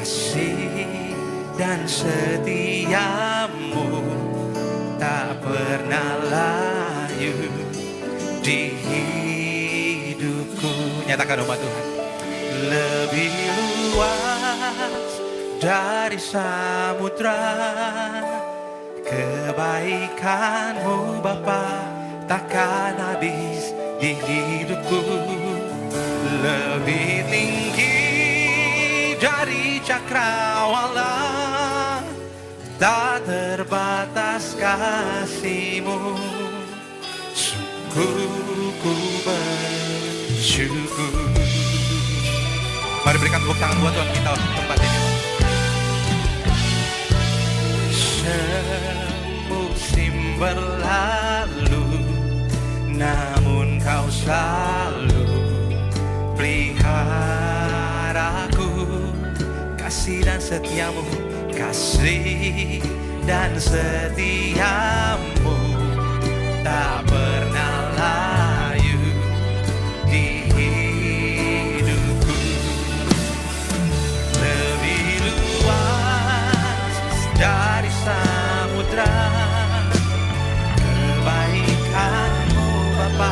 kasih dan setiamu tak pernah layu di hidupku. Nyatakan umat Tuhan. Lebih luas dari samudra kebaikanmu Bapa, takkan habis di hidupku. Lebih tinggi dari cakrawala, tak terbatas kasih-Mu. Sungguh ku bersyukur. Mari berikan tepuk tangan buat Tuhan kita untuk tempat ini. Semusim berlalu, namun Kau selalu peliharaku. Kasih dan setiamu, kasih dan setiamu tak pernah layu di hidupku. Lebih luas dari samudra kebaikanmu Bapa,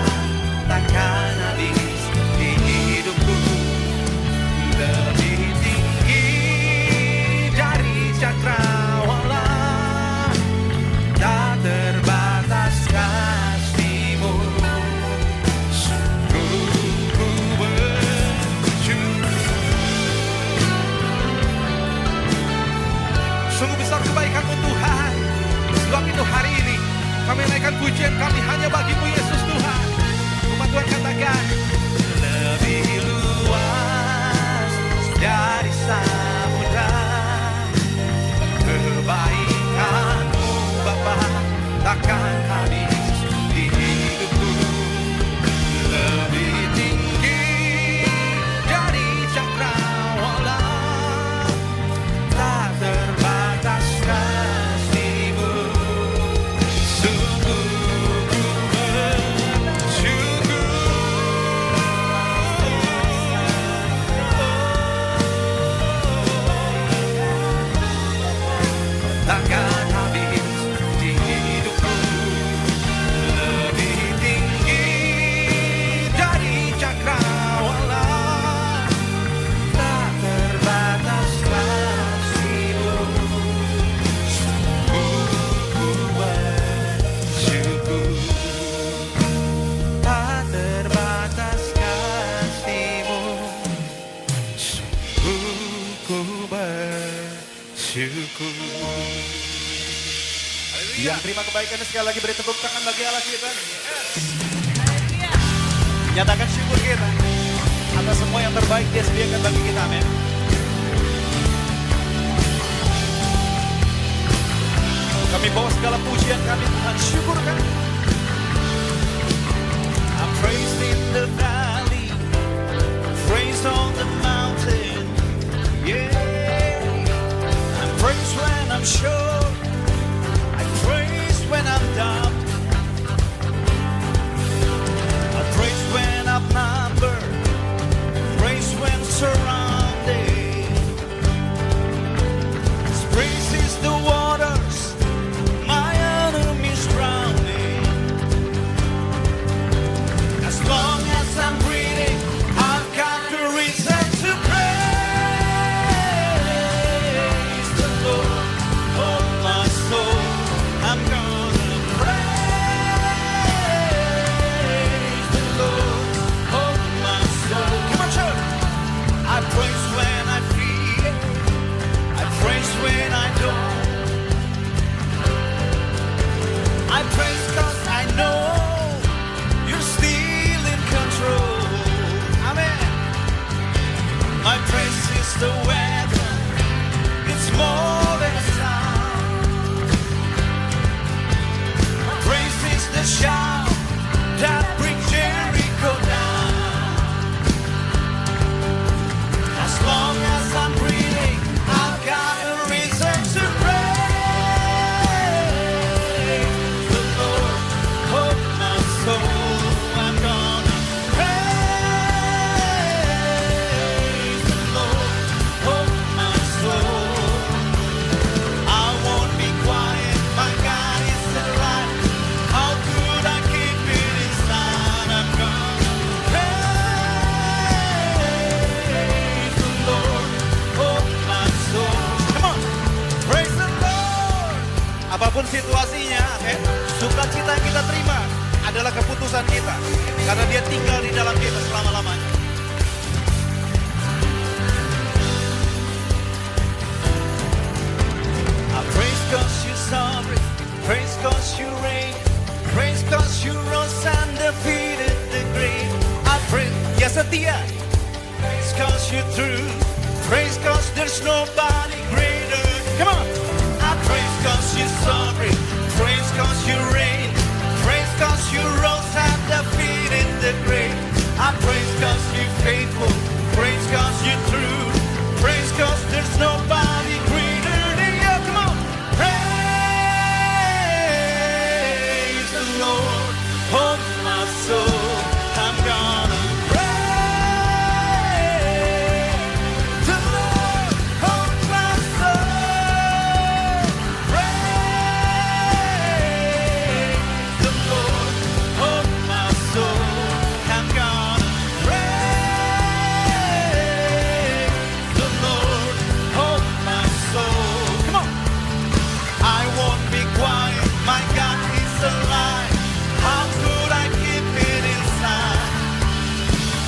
takkan habis di hidupku. Lebih tinggi dari cakrawala, tak terbatas kasih-Mu. Sungguh ku bersyukur. Sungguh besar kebaikan-Mu Tuhan. Sebab itu hari ini kami naikkan pujian kami hanya bagi-Mu Yesus Tuhan. Umat Tuhan katakan, lebih luas dari samudra kebaikan-Mu Bapa, takkan habis di hidupku. Lebih tinggi dari cakrawala, tak terbatas kasih-Mu. Sungguh ku bersyukur. Takkan habis di hidupku. Lebih tinggi dari cakrawala, tak terbatas kasih-Mu. Sungguh ku bersyukur. Tak terbatas kasih-Mu. Sungguh ku bersyukur. Yang terima kebaikannya sekali lagi beri tepuk tangan bagi Allah kita. Nyatakan syukur kita atas semua yang terbaik Dia sediakan bagi kita, amin. Kami bawa segala pujian kami, Tuhan, syukurkan. I'm praised in the valley, praised on the mountain, yeah. I'm praised when I'm sure, I'm praised when I'm down, I'm praised when outnumbered, praised when surrounded. His praise is the waters my enemies drowning. As long as I'm Sukacita yang kita terima adalah keputusan kita, karena Dia tinggal di dalam kita selama-lamanya. I praise 'cause you're sovereign, praise 'cause you reign, praise 'cause you rose and defeated the grave. I praise, ya setia, praise 'cause you're true, praise 'cause there's nobody greater. Come on! I praise 'cause you're sovereign, praise 'cause you reign, praise 'cause you rose and defeated the grave. I praise 'cause you're faithful, praise 'cause you're true, praise 'cause there's nobody greater than you. Come on! Praise the Lord, oh my soul, I'm gonna praise the Lord, oh my soul. Praise the Lord, oh my soul, I'm gonna praise the Lord, oh my soul. Come on! I won't be quiet, my God is alive. How could I keep it inside?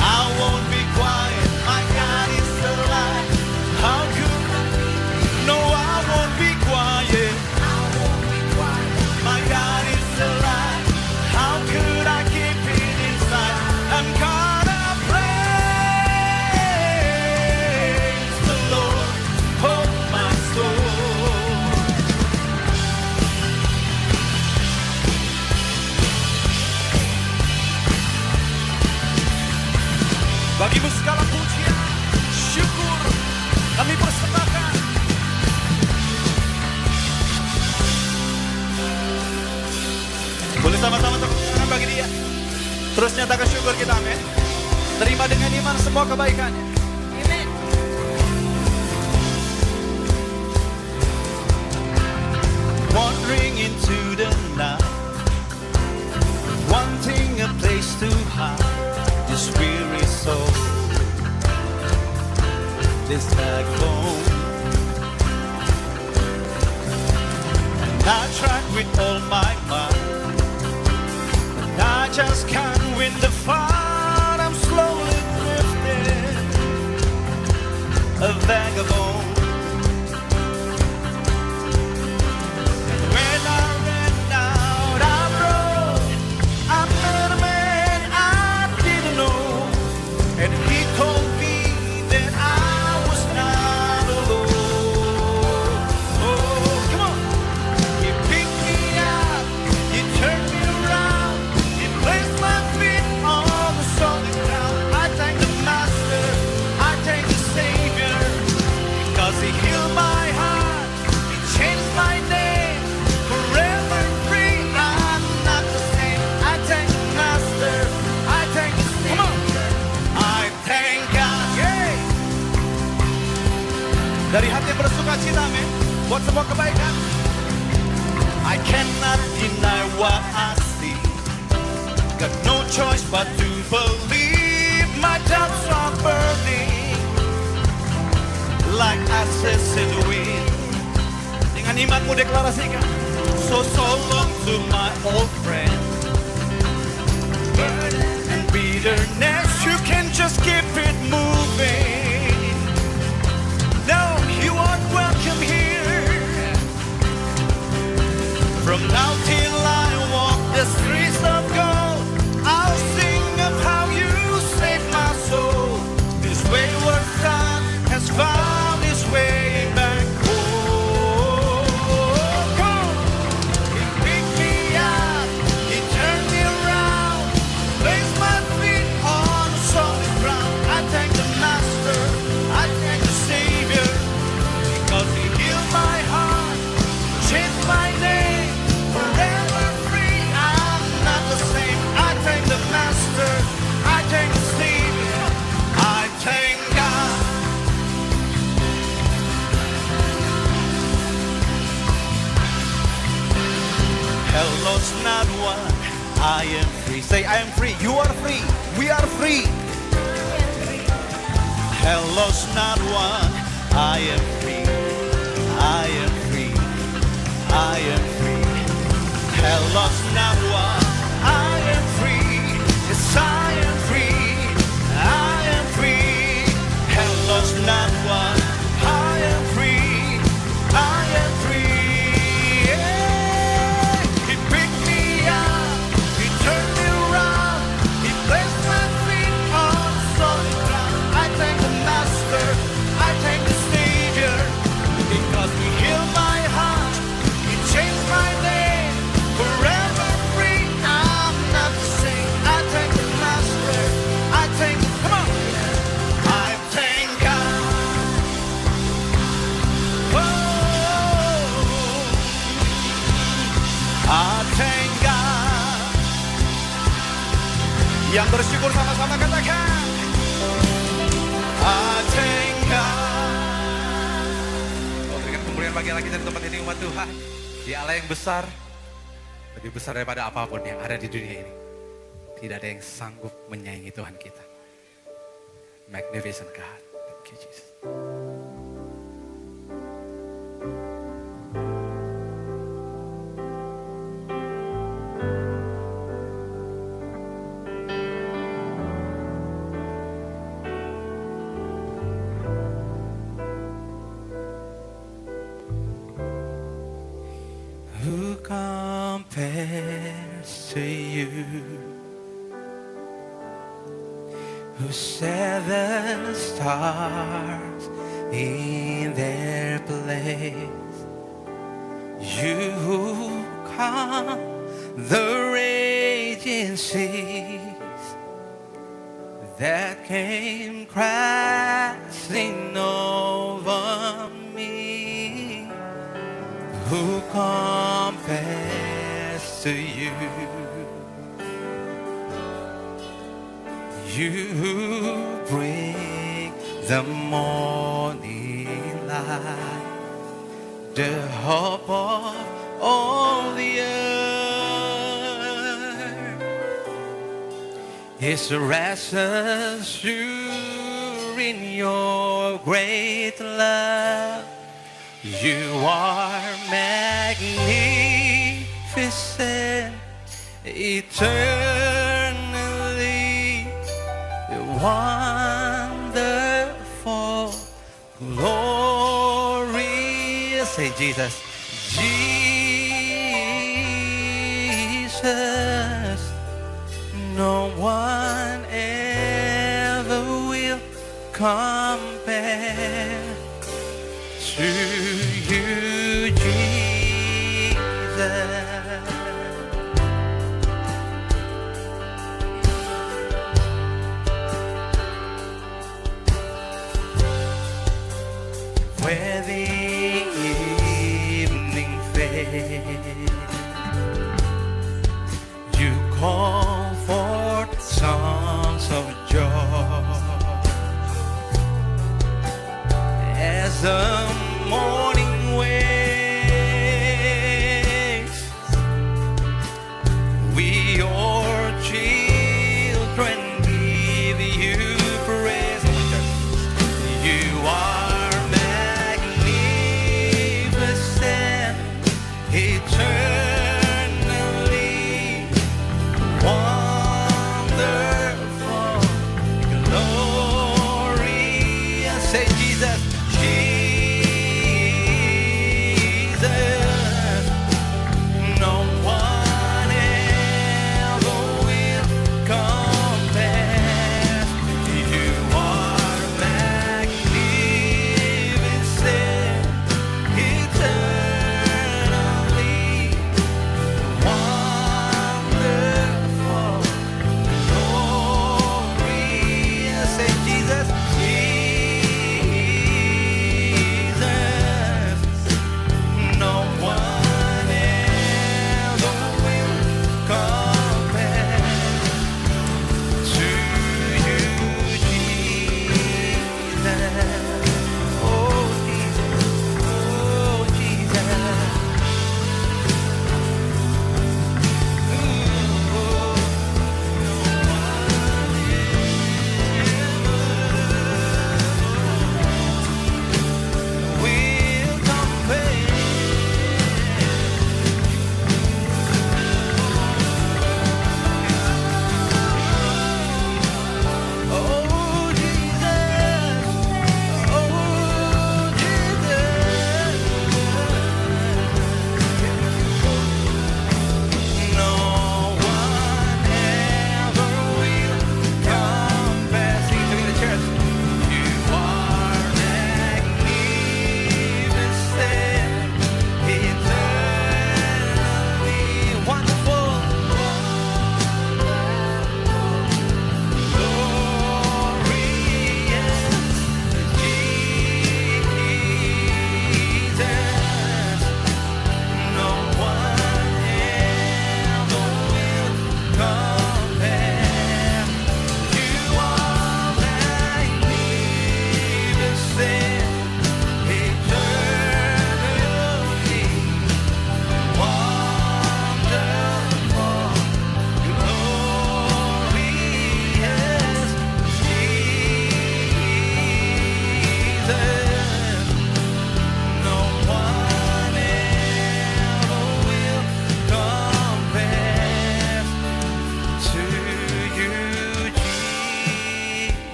I won't be quiet, my God is alive. How could no, I won't be quiet. My God is alive. How could I keep it inside? I'm gonna praise the Lord, oh my soul. Bagimu segala pujian, syukur kami persembahkan. Boleh sama-sama tepuk tangan bagi Dia. Terus nyatakan syukur kita, amin. Terima dengan iman semua kebaikannya. Amen. Wandering into the night, wanting a place to hide this weary soul, this backbone. And I tried with all my might, but I just can't win the fight. I'm slowly drifting, a vagabond. When I ran out, I broke. I met a man I didn't know, and he told me that I was not alone. Oh, come on! He picked me up, he turned me around, he placed my feet on the solid ground. I thank the Master, I thank the Savior, because He healed my heart, He changed my name, forever free. I'm not the same. I thank the Master, I thank the Savior, I thank God. Yay! Dari hati yang bersuka cita, amin, buat semua kebaikan. I cannot deny what I see. Got no choice but to believe. My doubts are burning like ashes in the wind. Dengan imanmu deklarasikan. So long to my old friend. Burden and bitterness, you can just keep it moving. No, you aren't welcome here. From now till I walk the streets of gold, I'll sing of how you saved my soul. This wayward son has found his way back home. Come on! He picked me up, he turned me around, placed my feet on solid ground. I thank the Master, I thank the Savior, because He healed my heart, changed my name, forever free. I'm not the same. I thank the Master, I thank the Savior, I thank God. Hell lost not one, I am free. Say, I am free. You are free. We are free. Hell lost not one, I am free. I am free. I am free. Hell lost not one. I am free. Yes, I am free. I am free. Have lost not one. I am free. I am free. Yeah. He picked me up. He turned me around. He placed my feet on solid ground. I thank the Master. I thank the Savior. Because He healed my heart. He changed my name. Forever free. I'm not the same. I thank the Master. I thank. Come on. I thank God. Oh, I thank God. Yang bersyukur sama-sama katakan. I thank God. Oh, berikan kemuliaan bagi Allah kita di tempat ini umat Tuhan. Di Allah yang besar, lebih besar daripada apapun yang ada di dunia ini. Tidak ada yang sanggup menyaingi Tuhan kita. Magnificent God. Thank you, Jesus. Who compares to you? Who set the stars in their place? You who calm the raging seas that came crashing over me. Who compares to you? You bring the morning light, the hope of all the earth. Is rest assured in your great love. You are magnificent, eternally wonderful, glorious. Say Jesus, Jesus. No one ever will compare to you, Jesus. Where the evening fades, you call forth songs of joy as the morning wakes. We your children give you praise. You are magnificent, eternally wonderful, glorious. Say Jesus, Jesus. No one ever will compare. You are magnificent, eternally wonderful, glorious. Say Jesus, Jesus.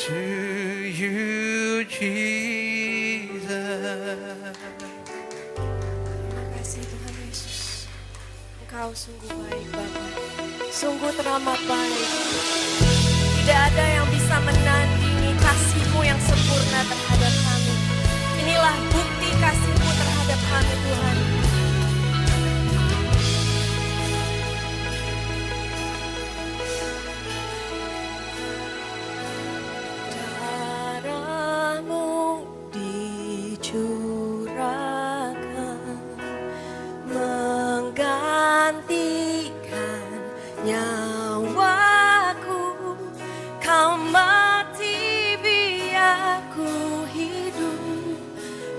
to you, Jesus. Terima kasih Tuhan Yesus. Engkau sungguh baik Bapa. Sungguh teramat baik. Tidak ada yang bisa menandingi kasih-Mu yang sempurna terhadap kami. Inilah bukti kasih-Mu terhadap kami Tuhan. Darah-Mu dicurahkan menggantikan nyawaku. Kau mati biar ku hidup,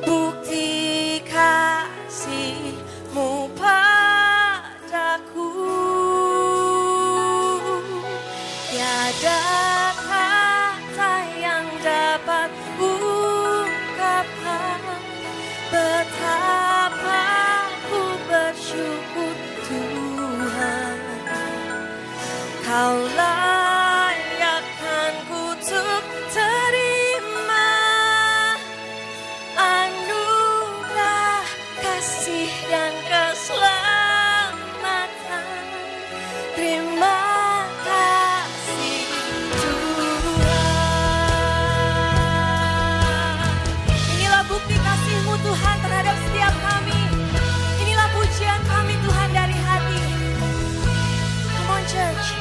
bukti kasih-Mu padaku. Tiada kata yang dapat ungkapkan betapa ku bersyukur Tuhan. Kau layakkan kutuk terima anugerah kasih dan keselamatan. Terima kasih Tuhan. Inilah bukti kasih-Mu Tuhan terhadap setiap kami. Inilah pujian kami Tuhan dari hati. Come on church.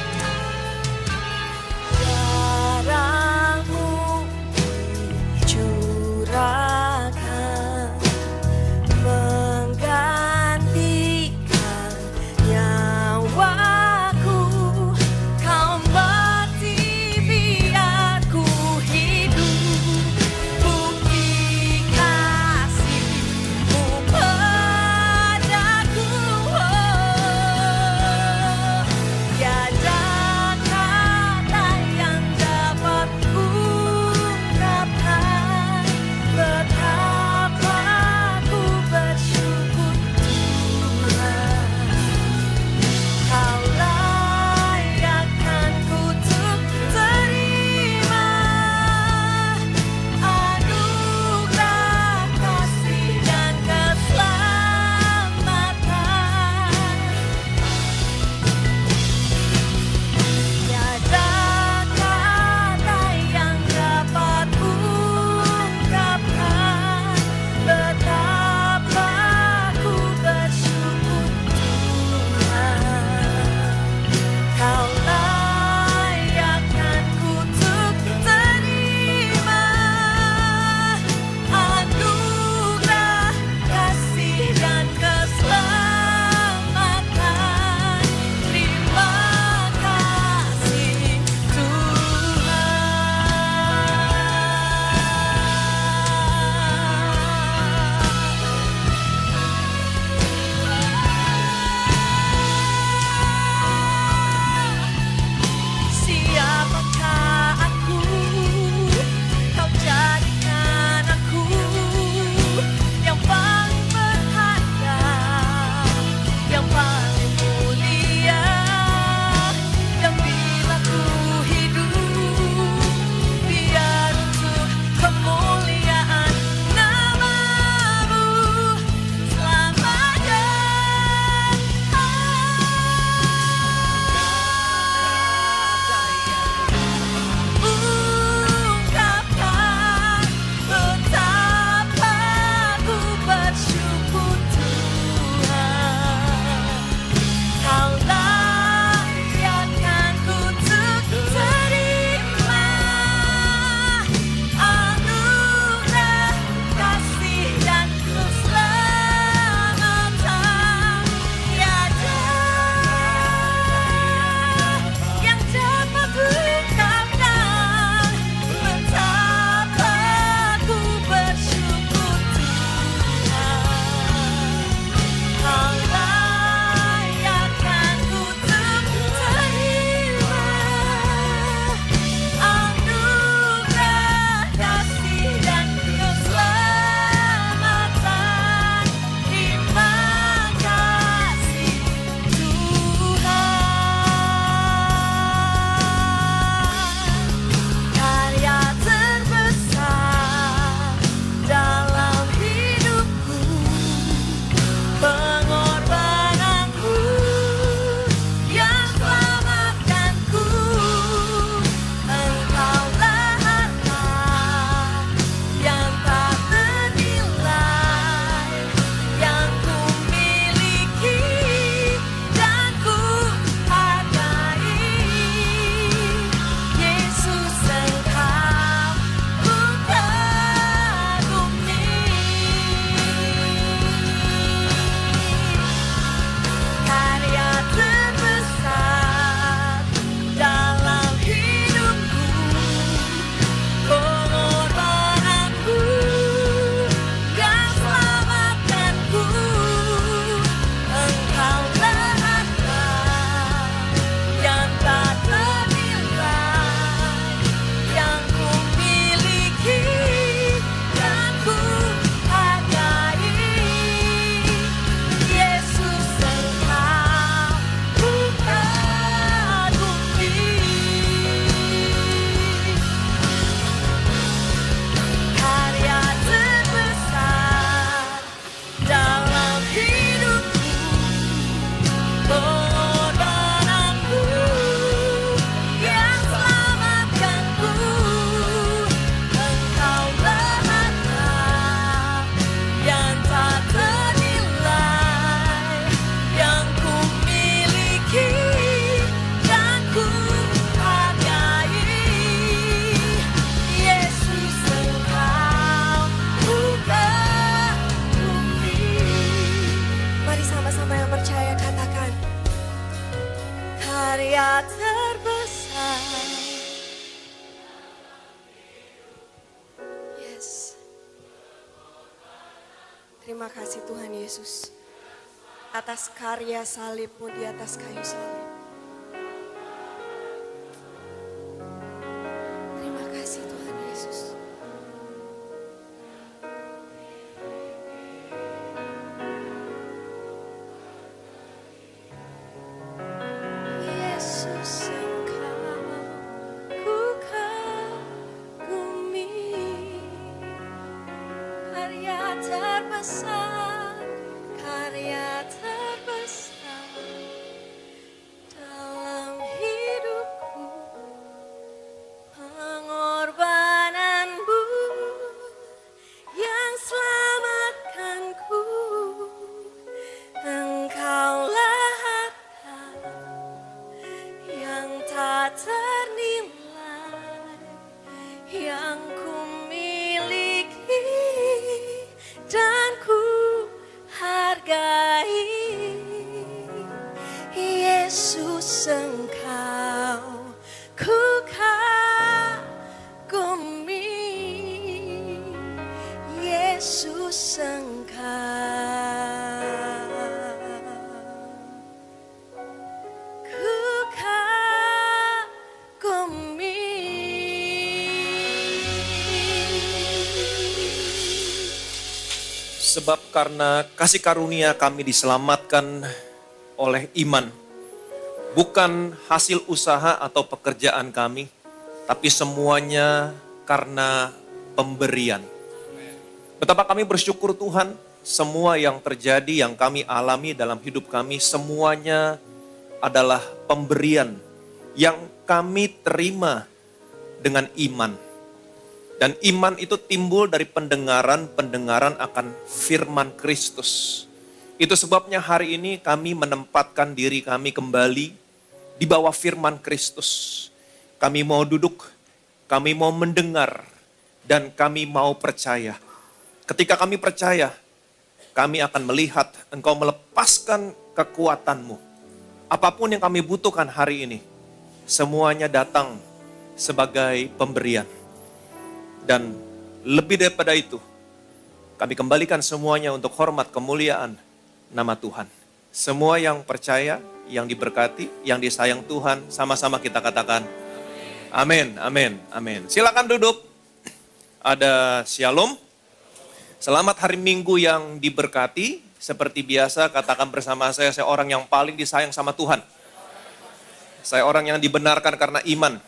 Terima kasih Tuhan Yesus atas karya salib-Mu di atas kayu salib. Terima kasih Tuhan Yesus. Yesus Engkau ku kagumi, karya terbesar dalam hidupku, pengorbananmu yang selamatkanku. Engkaulah harta yang tak ternilai yang ku miliki dan ku hargai. Yesus Engkau ku kagumi, Yesus Engkau ku kagumi. Sebab karena kasih karunia kami diselamatkan oleh iman. Bukan hasil usaha atau pekerjaan kami, tapi semuanya karena pemberian. Betapa kami bersyukur Tuhan, semua yang terjadi, yang kami alami dalam hidup kami, semuanya adalah pemberian yang kami terima dengan iman. Dan iman itu timbul dari pendengaran akan firman Kristus. Itu sebabnya hari ini kami menempatkan diri kami kembali di bawah firman Kristus. Kami mau duduk, kami mau mendengar, dan kami mau percaya. Ketika kami percaya, kami akan melihat Engkau melepaskan kekuatan-Mu. Apapun yang kami butuhkan hari ini, semuanya datang sebagai pemberian. Dan lebih daripada itu, kami kembalikan semuanya untuk hormat kemuliaan nama Tuhan. Semua yang percaya, yang diberkati, yang disayang Tuhan, sama-sama kita katakan amin, amin, amin. Silakan duduk. Ada shalom. Selamat hari Minggu yang diberkati. Seperti biasa, katakan bersama saya orang yang paling disayang sama Tuhan. Saya orang yang dibenarkan karena iman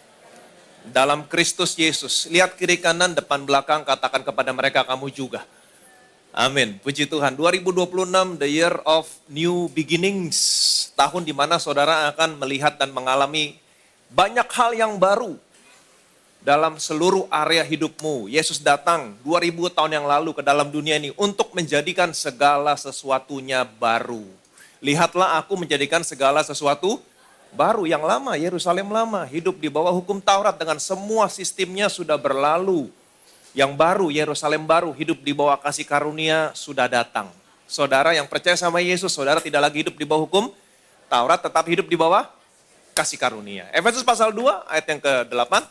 dalam Kristus Yesus. Lihat kiri kanan, depan belakang, katakan kepada mereka kamu juga. Amin. Puji Tuhan. 2026, the year of new beginnings. Tahun di mana saudara akan melihat dan mengalami banyak hal yang baru dalam seluruh area hidupmu. Yesus datang 2000 tahun yang lalu ke dalam dunia ini untuk menjadikan segala sesuatunya baru. Lihatlah aku menjadikan segala sesuatu baru. Yang lama, Yerusalem lama, hidup di bawah hukum Taurat dengan semua sistemnya sudah berlalu. Yang baru, Yerusalem baru, hidup di bawah kasih karunia sudah datang. Saudara yang percaya sama Yesus, saudara tidak lagi hidup di bawah hukum Taurat, tetap hidup di bawah kasih karunia. Efesus pasal 2 ayat yang ke-8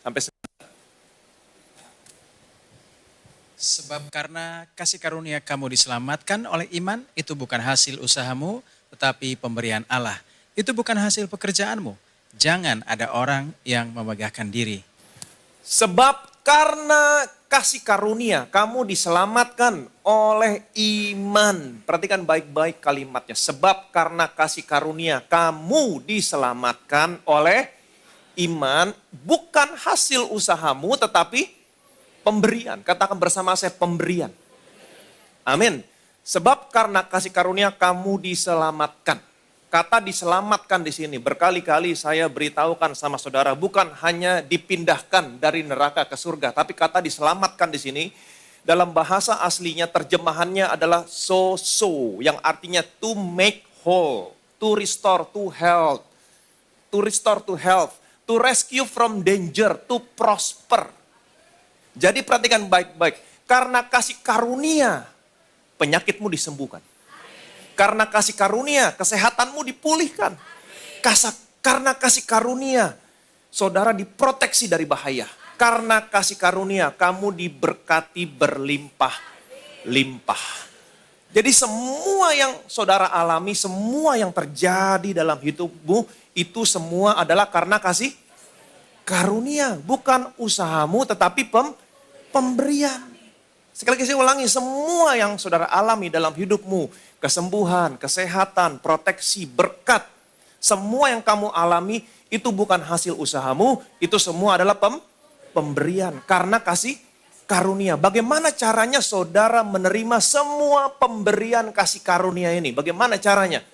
sampai 9. Sebab karena kasih karunia kamu diselamatkan oleh iman, itu bukan hasil usahamu, tetapi pemberian Allah. Itu bukan hasil pekerjaanmu. Jangan ada orang yang memegahkan diri. Sebab karena kasih karunia kamu diselamatkan oleh iman. Perhatikan baik-baik kalimatnya. Sebab karena kasih karunia kamu diselamatkan oleh iman. Bukan hasil usahamu tetapi pemberian. Katakan bersama saya pemberian. Amin. Sebab karena kasih karunia kamu diselamatkan. Kata diselamatkan di sini berkali-kali saya beritahukan sama saudara, bukan hanya dipindahkan dari neraka ke surga, tapi kata diselamatkan di sini dalam bahasa aslinya terjemahannya adalah so, yang artinya to make whole, to restore to health, to rescue from danger, to prosper. Jadi perhatikan baik-baik, karena kasih karunia penyakitmu disembuhkan. Karena kasih karunia, kesehatanmu dipulihkan. Karena kasih karunia, saudara diproteksi dari bahaya. Karena kasih karunia, kamu diberkati berlimpah. limpah. Jadi semua yang saudara alami, semua yang terjadi dalam hidupmu, itu semua adalah karena kasih karunia. Bukan usahamu, tetapi pemberian. Sekali lagi saya ulangi, semua yang saudara alami dalam hidupmu, kesembuhan, kesehatan, proteksi, berkat, semua yang kamu alami, itu bukan hasil usahamu, itu semua adalah pemberian. Karena kasih karunia. Bagaimana caranya saudara menerima semua pemberian kasih karunia ini? Bagaimana caranya?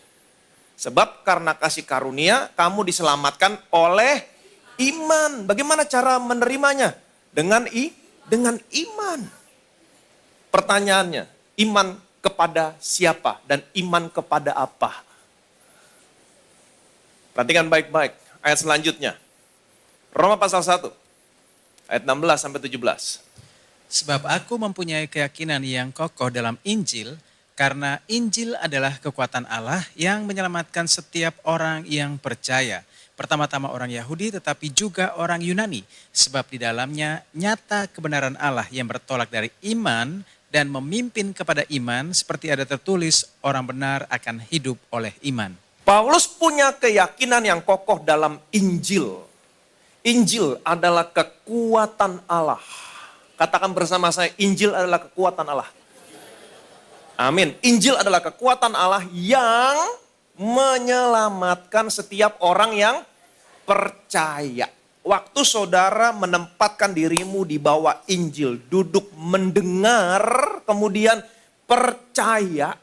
Sebab karena kasih karunia, kamu diselamatkan oleh iman. Bagaimana cara menerimanya? Dengan iman. Pertanyaannya, iman kepada siapa dan iman kepada apa? Perhatikan baik-baik ayat selanjutnya. Roma pasal 1, ayat 16 sampai 17. Sebab aku mempunyai keyakinan yang kokoh dalam Injil, karena Injil adalah kekuatan Allah yang menyelamatkan setiap orang yang percaya. Pertama-tama orang Yahudi tetapi juga orang Yunani. Sebab di dalamnya nyata kebenaran Allah yang bertolak dari iman dan memimpin kepada iman, seperti ada tertulis, orang benar akan hidup oleh iman. Paulus punya keyakinan yang kokoh dalam Injil. Injil adalah kekuatan Allah. Katakan bersama saya, Injil adalah kekuatan Allah. Amin. Injil adalah kekuatan Allah yang menyelamatkan setiap orang yang percaya. Waktu saudara menempatkan dirimu di bawah Injil, duduk mendengar, kemudian percaya,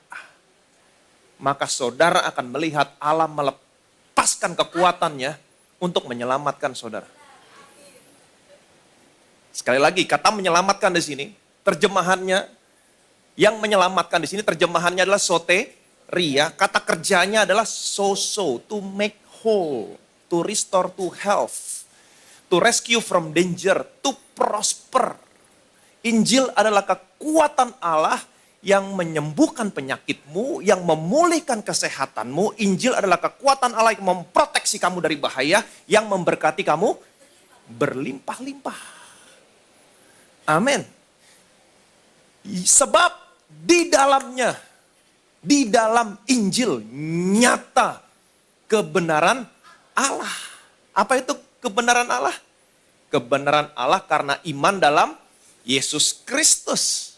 maka saudara akan melihat Allah melepaskan kekuatannya untuk menyelamatkan saudara. Sekali lagi, kata menyelamatkan di sini, terjemahannya, yang menyelamatkan di sini terjemahannya adalah soteria. Kata kerjanya adalah soso, to make whole, to restore to health, to rescue from danger, to prosper. Injil adalah kekuatan Allah yang menyembuhkan penyakitmu, yang memulihkan kesehatanmu. Injil adalah kekuatan Allah yang memproteksi kamu dari bahaya, yang memberkati kamu berlimpah-limpah. Amin. Sebab di dalamnya, di dalam Injil nyata kebenaran Allah. Apa itu kebenaran Allah? Kebenaran Allah karena iman dalam Yesus Kristus.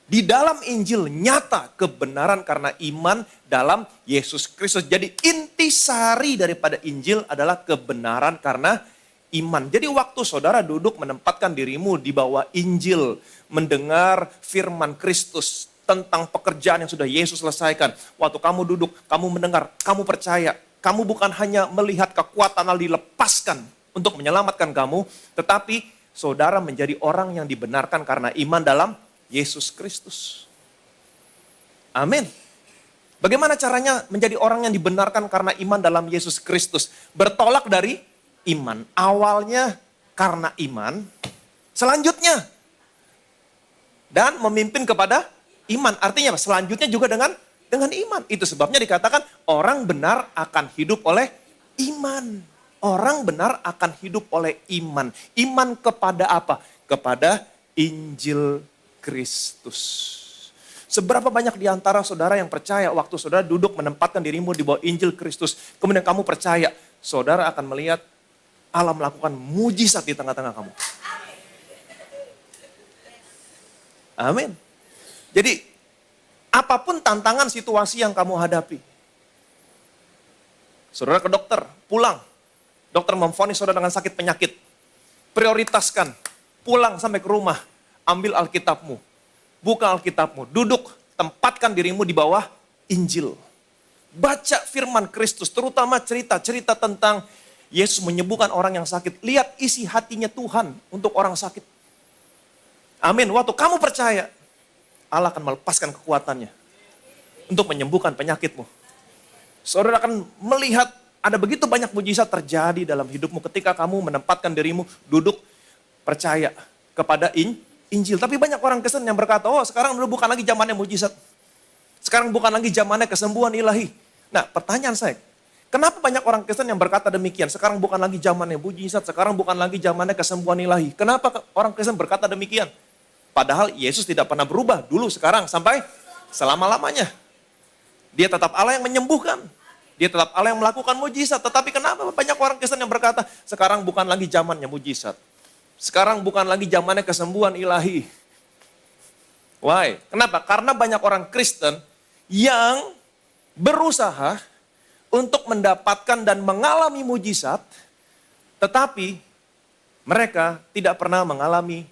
Di dalam Injil nyata kebenaran karena iman dalam Yesus Kristus. Jadi intisari daripada Injil adalah kebenaran karena iman. Jadi waktu saudara duduk menempatkan dirimu di bawah Injil, mendengar firman Kristus tentang pekerjaan yang sudah Yesus selesaikan. Waktu kamu duduk, kamu mendengar, kamu percaya. Kamu bukan hanya melihat kekuatan Allah dilepaskan untuk menyelamatkan kamu, tetapi saudara menjadi orang yang dibenarkan karena iman dalam Yesus Kristus. Amin. Bagaimana caranya menjadi orang yang dibenarkan karena iman dalam Yesus Kristus? Bertolak dari iman. Awalnya karena iman, selanjutnya dan memimpin kepada iman. Artinya selanjutnya juga dengan iman. Itu sebabnya dikatakan orang benar akan hidup oleh iman. Orang benar akan hidup oleh iman. Iman kepada apa? Kepada Injil Kristus. Seberapa banyak di antara saudara yang percaya waktu saudara duduk menempatkan dirimu di bawah Injil Kristus, kemudian kamu percaya, saudara akan melihat Allah melakukan mujizat di tengah-tengah kamu. Amin. Jadi, apapun tantangan situasi yang kamu hadapi. Saudara ke dokter, pulang. Dokter memvonis saudara dengan sakit penyakit. Prioritaskan, pulang sampai ke rumah. Ambil Alkitabmu. Buka Alkitabmu. Duduk, tempatkan dirimu di bawah Injil. Baca firman Kristus, terutama cerita-cerita tentang Yesus menyembuhkan orang yang sakit. Lihat isi hatinya Tuhan untuk orang sakit. Amin. Waktu kamu percaya, Allah akan melepaskan kekuatannya untuk menyembuhkan penyakitmu. Saudara akan melihat ada begitu banyak mujizat terjadi dalam hidupmu ketika kamu menempatkan dirimu duduk percaya kepada Injil. Tapi banyak orang Kristen yang berkata, oh sekarang dulu bukan lagi zamannya mujizat. Sekarang bukan lagi zamannya kesembuhan ilahi. Nah pertanyaan saya, kenapa banyak orang Kristen yang berkata demikian? Sekarang bukan lagi zamannya mujizat, sekarang bukan lagi zamannya kesembuhan ilahi. Kenapa orang Kristen berkata demikian? Padahal Yesus tidak pernah berubah dulu, sekarang, sampai selama-lamanya. Dia tetap Allah yang menyembuhkan. Dia tetap Allah yang melakukan mujizat. Tetapi kenapa banyak orang Kristen yang berkata, sekarang bukan lagi zamannya mujizat. Sekarang bukan lagi zamannya kesembuhan ilahi. Why? Kenapa? Karena banyak orang Kristen yang berusaha untuk mendapatkan dan mengalami mujizat, tetapi mereka tidak pernah mengalami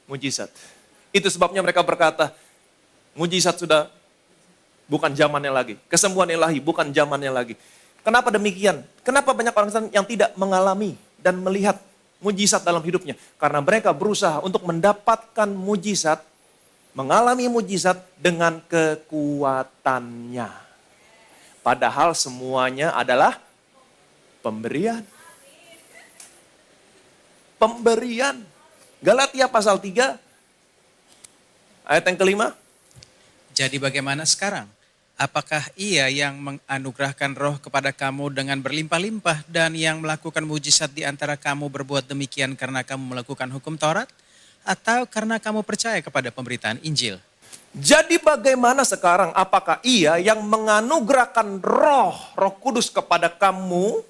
mujizat. Itu sebabnya mereka berkata, mujizat sudah bukan zamannya lagi. Kesembuhan ilahi bukan zamannya lagi. Kenapa demikian? Kenapa banyak orang Kristen yang tidak mengalami dan melihat mujizat dalam hidupnya? Karena mereka berusaha untuk mendapatkan mujizat, mengalami mujizat dengan kekuatannya. Padahal semuanya adalah pemberian. Pemberian. Galatia pasal 3, ayat yang kelima. Jadi bagaimana sekarang? Apakah ia yang menganugerahkan roh kepada kamu dengan berlimpah-limpah dan yang melakukan mujizat di antara kamu berbuat demikian karena kamu melakukan hukum Taurat? Atau karena kamu percaya kepada pemberitaan Injil? Jadi bagaimana sekarang? Apakah ia yang menganugerahkan roh kudus kepada kamu?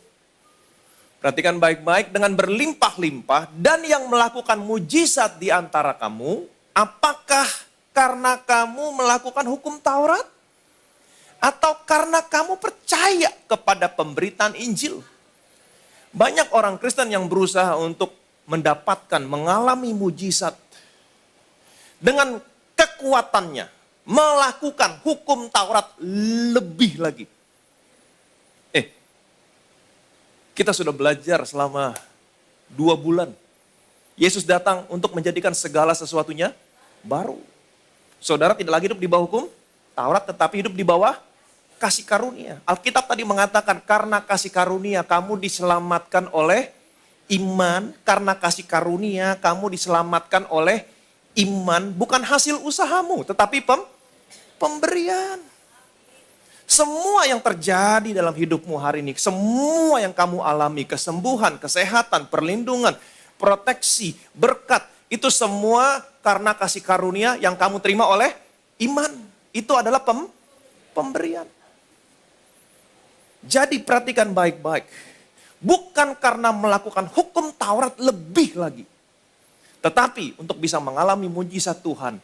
Perhatikan baik-baik, dengan berlimpah-limpah dan yang melakukan mujizat di antara kamu, apakah karena kamu melakukan hukum Taurat? Atau karena kamu percaya kepada pemberitaan Injil? Banyak orang Kristen yang berusaha untuk mendapatkan, mengalami mujizat dengan kekuatannya, melakukan hukum Taurat lebih lagi. Kita sudah belajar selama 2 bulan. Yesus datang untuk menjadikan segala sesuatunya baru. Saudara tidak lagi hidup di bawah hukum Taurat, tetapi hidup di bawah kasih karunia. Alkitab tadi mengatakan, karena kasih karunia kamu diselamatkan oleh iman. Karena kasih karunia kamu diselamatkan oleh iman. Bukan hasil usahamu, tetapi pemberian. Semua yang terjadi dalam hidupmu hari ini, semua yang kamu alami, kesembuhan, kesehatan, perlindungan, proteksi, berkat, itu semua karena kasih karunia yang kamu terima oleh iman. Itu adalah pemberian. Jadi perhatikan baik-baik. Bukan karena melakukan hukum Taurat lebih lagi. Tetapi untuk bisa mengalami mujizat Tuhan,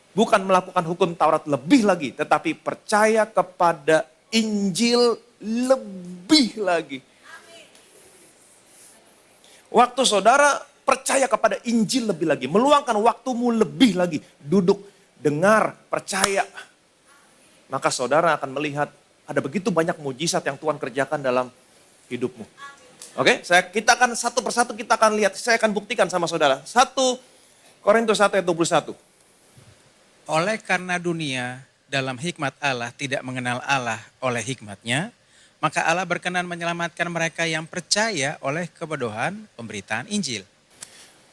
bukan melakukan hukum Taurat lebih lagi, tetapi percaya kepada Injil lebih lagi. Waktu saudara percaya kepada Injil lebih lagi, meluangkan waktumu lebih lagi, duduk, dengar, percaya, maka saudara akan melihat ada begitu banyak mujizat yang Tuhan kerjakan dalam hidupmu. Oke, kita akan satu persatu kita akan lihat, saya akan buktikan sama saudara. 1 Korintus 1 ayat 21. Oleh karena dunia dalam hikmat Allah tidak mengenal Allah oleh hikmatnya, maka Allah berkenan menyelamatkan mereka yang percaya oleh kebodohan pemberitaan Injil.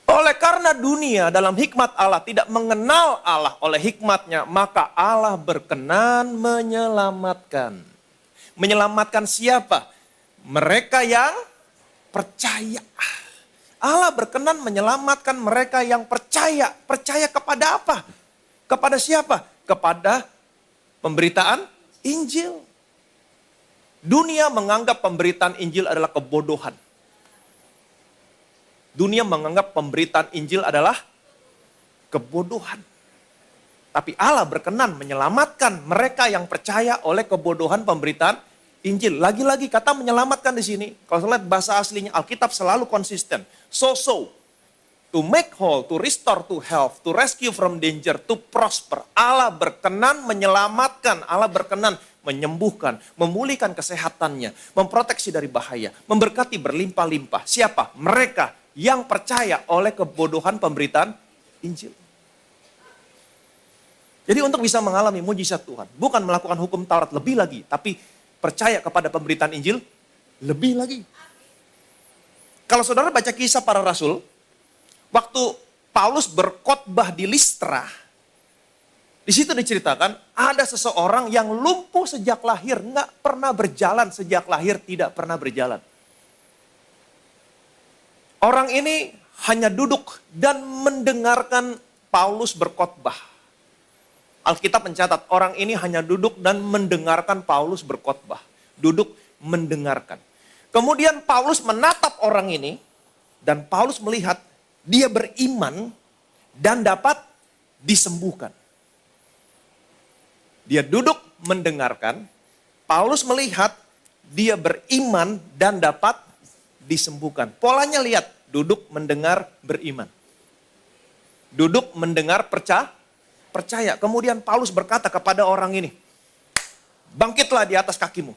Oleh karena dunia dalam hikmat Allah tidak mengenal Allah oleh hikmatnya, maka Allah berkenan menyelamatkan. Menyelamatkan siapa? Mereka yang percaya. Allah berkenan menyelamatkan mereka yang percaya. Percaya kepada apa? Kepada siapa? Kepada pemberitaan Injil. Dunia menganggap pemberitaan Injil adalah kebodohan. Dunia menganggap pemberitaan Injil adalah kebodohan. Tapi Allah berkenan menyelamatkan mereka yang percaya oleh kebodohan pemberitaan Injil. Lagi-lagi kata menyelamatkan di sini, kalau lihat bahasa aslinya Alkitab selalu konsisten. So. To make whole, to restore to health, to rescue from danger, to prosper. Allah berkenan menyelamatkan, Allah berkenan menyembuhkan, memulihkan kesehatannya, memproteksi dari bahaya, memberkati berlimpah-limpah. Siapa? Mereka yang percaya oleh kebodohan pemberitaan Injil. Jadi untuk bisa mengalami mujizat Tuhan, bukan melakukan hukum Taurat lebih lagi, tapi percaya kepada pemberitaan Injil lebih lagi. Kalau saudara baca Kisah Para Rasul, waktu Paulus berkhotbah di Listra, di situ diceritakan ada seseorang yang lumpuh sejak lahir, nggak pernah berjalan sejak lahir, tidak pernah berjalan. Orang ini hanya duduk dan mendengarkan Paulus berkhotbah. Alkitab mencatat orang ini hanya duduk dan mendengarkan Paulus berkhotbah. Duduk mendengarkan. Kemudian Paulus menatap orang ini dan Paulus melihat dia beriman dan dapat disembuhkan. Dia duduk mendengarkan, Paulus melihat dia beriman dan dapat disembuhkan. Polanya lihat, duduk mendengar beriman. Duduk mendengar percaya. Kemudian Paulus berkata kepada orang ini, bangkitlah di atas kakimu.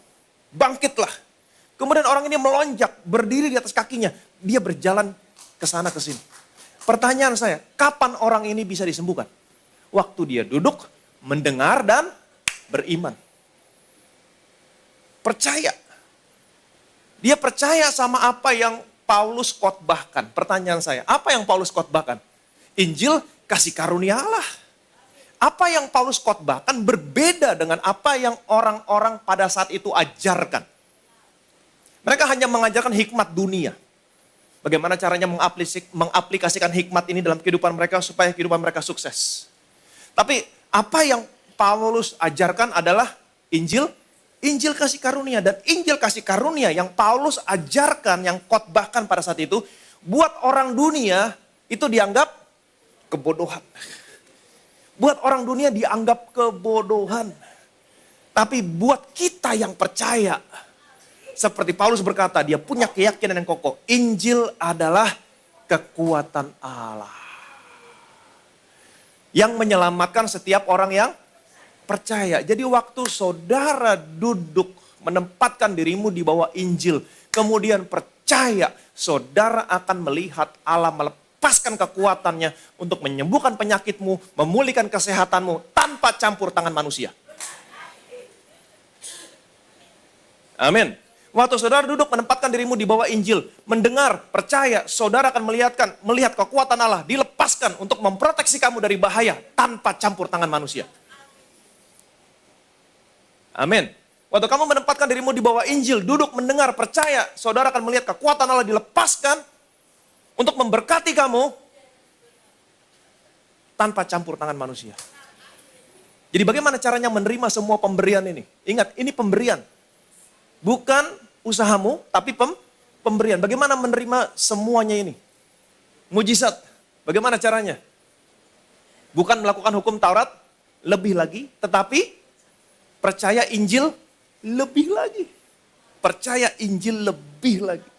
Bangkitlah. Kemudian orang ini melonjak, berdiri di atas kakinya. Dia berjalan ke sana ke sini. Pertanyaan saya, kapan orang ini bisa disembuhkan? Waktu dia duduk, mendengar dan beriman. Percaya. Dia percaya sama apa yang Paulus khotbahkan. Pertanyaan saya, apa yang Paulus khotbahkan? Injil kasih karunia Allah. Apa yang Paulus khotbahkan berbeda dengan apa yang orang-orang pada saat itu ajarkan. Mereka hanya mengajarkan hikmat dunia. Bagaimana caranya mengaplikasikan hikmat ini dalam kehidupan mereka supaya kehidupan mereka sukses. Tapi apa yang Paulus ajarkan adalah Injil kasih karunia. Dan Injil kasih karunia yang Paulus ajarkan, yang khotbahkan pada saat itu, buat orang dunia itu dianggap kebodohan. Buat orang dunia dianggap kebodohan. Tapi buat kita yang percaya, seperti Paulus berkata, dia punya keyakinan yang kokoh. Injil adalah kekuatan Allah. Yang menyelamatkan setiap orang yang percaya. Jadi waktu saudara duduk menempatkan dirimu di bawah Injil, kemudian percaya, saudara akan melihat Allah melepaskan kekuatannya untuk menyembuhkan penyakitmu, memulihkan kesehatanmu tanpa campur tangan manusia. Amin. Waktu saudara duduk menempatkan dirimu di bawah Injil, mendengar, percaya, saudara akan melihat kekuatan Allah dilepaskan untuk memproteksi kamu dari bahaya tanpa campur tangan manusia. Amin. Waktu kamu menempatkan dirimu di bawah Injil, duduk mendengar, percaya, saudara akan melihat kekuatan Allah dilepaskan untuk memberkati kamu tanpa campur tangan manusia. Jadi bagaimana caranya menerima semua pemberian ini? Ingat, ini pemberian. Bukan usahamu, tapi pemberian. Bagaimana menerima semuanya ini? Mujizat. Bagaimana caranya? Bukan melakukan hukum Taurat, lebih lagi. Tetapi percaya Injil lebih lagi. Percaya Injil lebih lagi.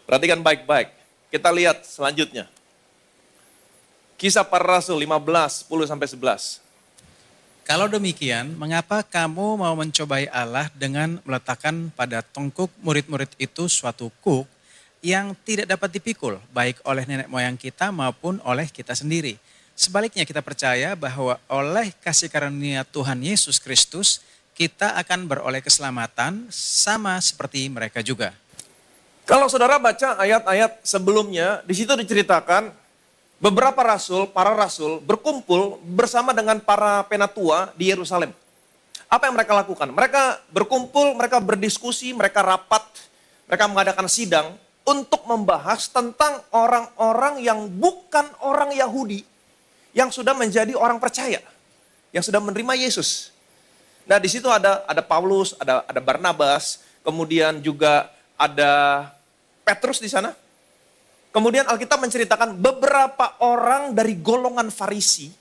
Perhatikan baik-baik. Kita lihat selanjutnya. Kisah Para Rasul 15, 10-11. Kalau demikian, mengapa kamu mau mencobai Allah dengan meletakkan pada tongkuk murid-murid itu suatu kuk yang tidak dapat dipikul, baik oleh nenek moyang kita maupun oleh kita sendiri. Sebaliknya kita percaya bahwa oleh kasih karunia Tuhan Yesus Kristus, kita akan beroleh keselamatan sama seperti mereka juga. Kalau saudara baca ayat-ayat sebelumnya, di situ diceritakan beberapa rasul, para rasul berkumpul bersama dengan para penatua di Yerusalem. Apa yang mereka lakukan? Mereka berkumpul, mereka berdiskusi, mereka rapat, mereka mengadakan sidang untuk membahas tentang orang-orang yang bukan orang Yahudi yang sudah menjadi orang percaya, yang sudah menerima Yesus. Nah, di situ ada Paulus, ada Barnabas, kemudian juga ada Petrus di sana. Kemudian Alkitab menceritakan beberapa orang dari golongan Farisi,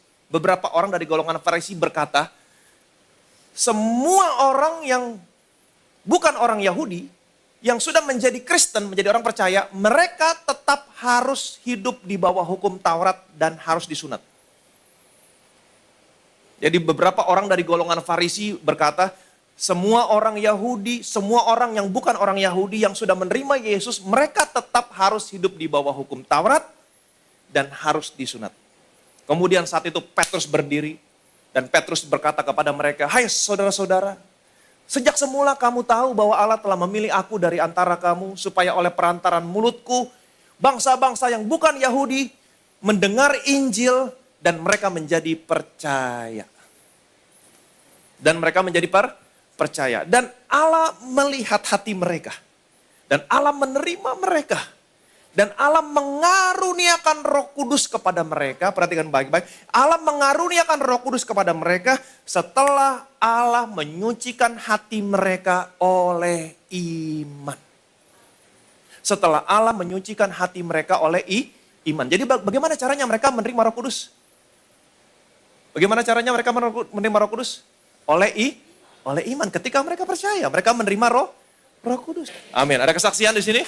berkata, semua orang yang bukan orang Yahudi, yang sudah menjadi Kristen, menjadi orang percaya, mereka tetap harus hidup di bawah hukum Taurat dan harus disunat. Jadi beberapa orang dari golongan Farisi berkata, semua orang Yahudi, semua orang yang bukan orang Yahudi yang sudah menerima Yesus, mereka tetap harus hidup di bawah hukum Taurat dan harus disunat. Kemudian saat itu Petrus berdiri dan Petrus berkata kepada mereka, hai saudara-saudara, sejak semula kamu tahu bahwa Allah telah memilih aku dari antara kamu supaya oleh perantaran mulutku, bangsa-bangsa yang bukan Yahudi mendengar Injil dan mereka menjadi percaya. Dan mereka menjadi percaya. Dan Allah melihat hati mereka. Dan Allah menerima mereka. Dan Allah mengaruniakan Roh Kudus kepada mereka, perhatikan baik-baik. Allah mengaruniakan Roh Kudus kepada mereka setelah Allah menyucikan hati mereka oleh iman. Setelah Allah menyucikan hati mereka oleh iman. Jadi bagaimana caranya mereka menerima Roh Kudus? Bagaimana caranya mereka menerima Roh Kudus? Oleh iman. Ketika mereka percaya, mereka menerima Roh Kudus. Amin. Ada kesaksian di sini?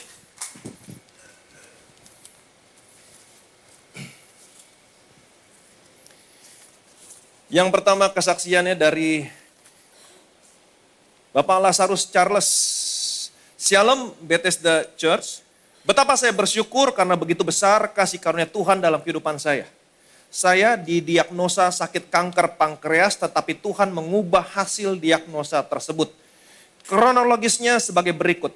Yang pertama kesaksiannya dari Bapak Lazarus Charles. Shalom Bethesda Church. Betapa saya bersyukur karena begitu besar kasih karunia Tuhan dalam kehidupan saya. Saya didiagnosa sakit kanker pankreas, tetapi Tuhan mengubah hasil diagnosa tersebut. Kronologisnya sebagai berikut.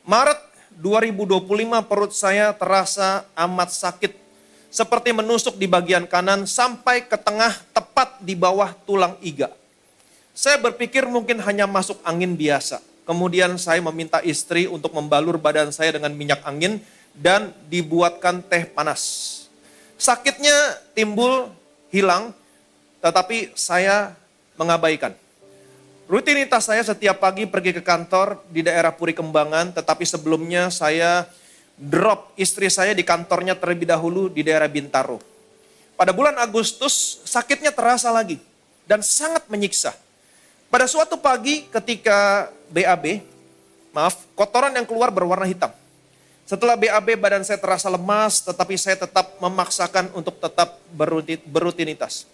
Maret 2025 perut saya terasa amat sakit. Seperti menusuk di bagian kanan sampai ke tengah tepat di bawah tulang iga. Saya berpikir mungkin hanya masuk angin biasa. Kemudian saya meminta istri untuk membalur badan saya dengan minyak angin dan dibuatkan teh panas. Sakitnya timbul, hilang, tetapi saya mengabaikan. Rutinitas saya setiap pagi pergi ke kantor di daerah Puri Kembangan, tetapi sebelumnya saya drop istri saya di kantornya terlebih dahulu di daerah Bintaro. Pada bulan Agustus sakitnya terasa lagi dan sangat menyiksa. Pada suatu pagi ketika kotoran yang keluar berwarna hitam. Setelah BAB badan saya terasa lemas, tetapi saya tetap memaksakan untuk tetap berrutinitas.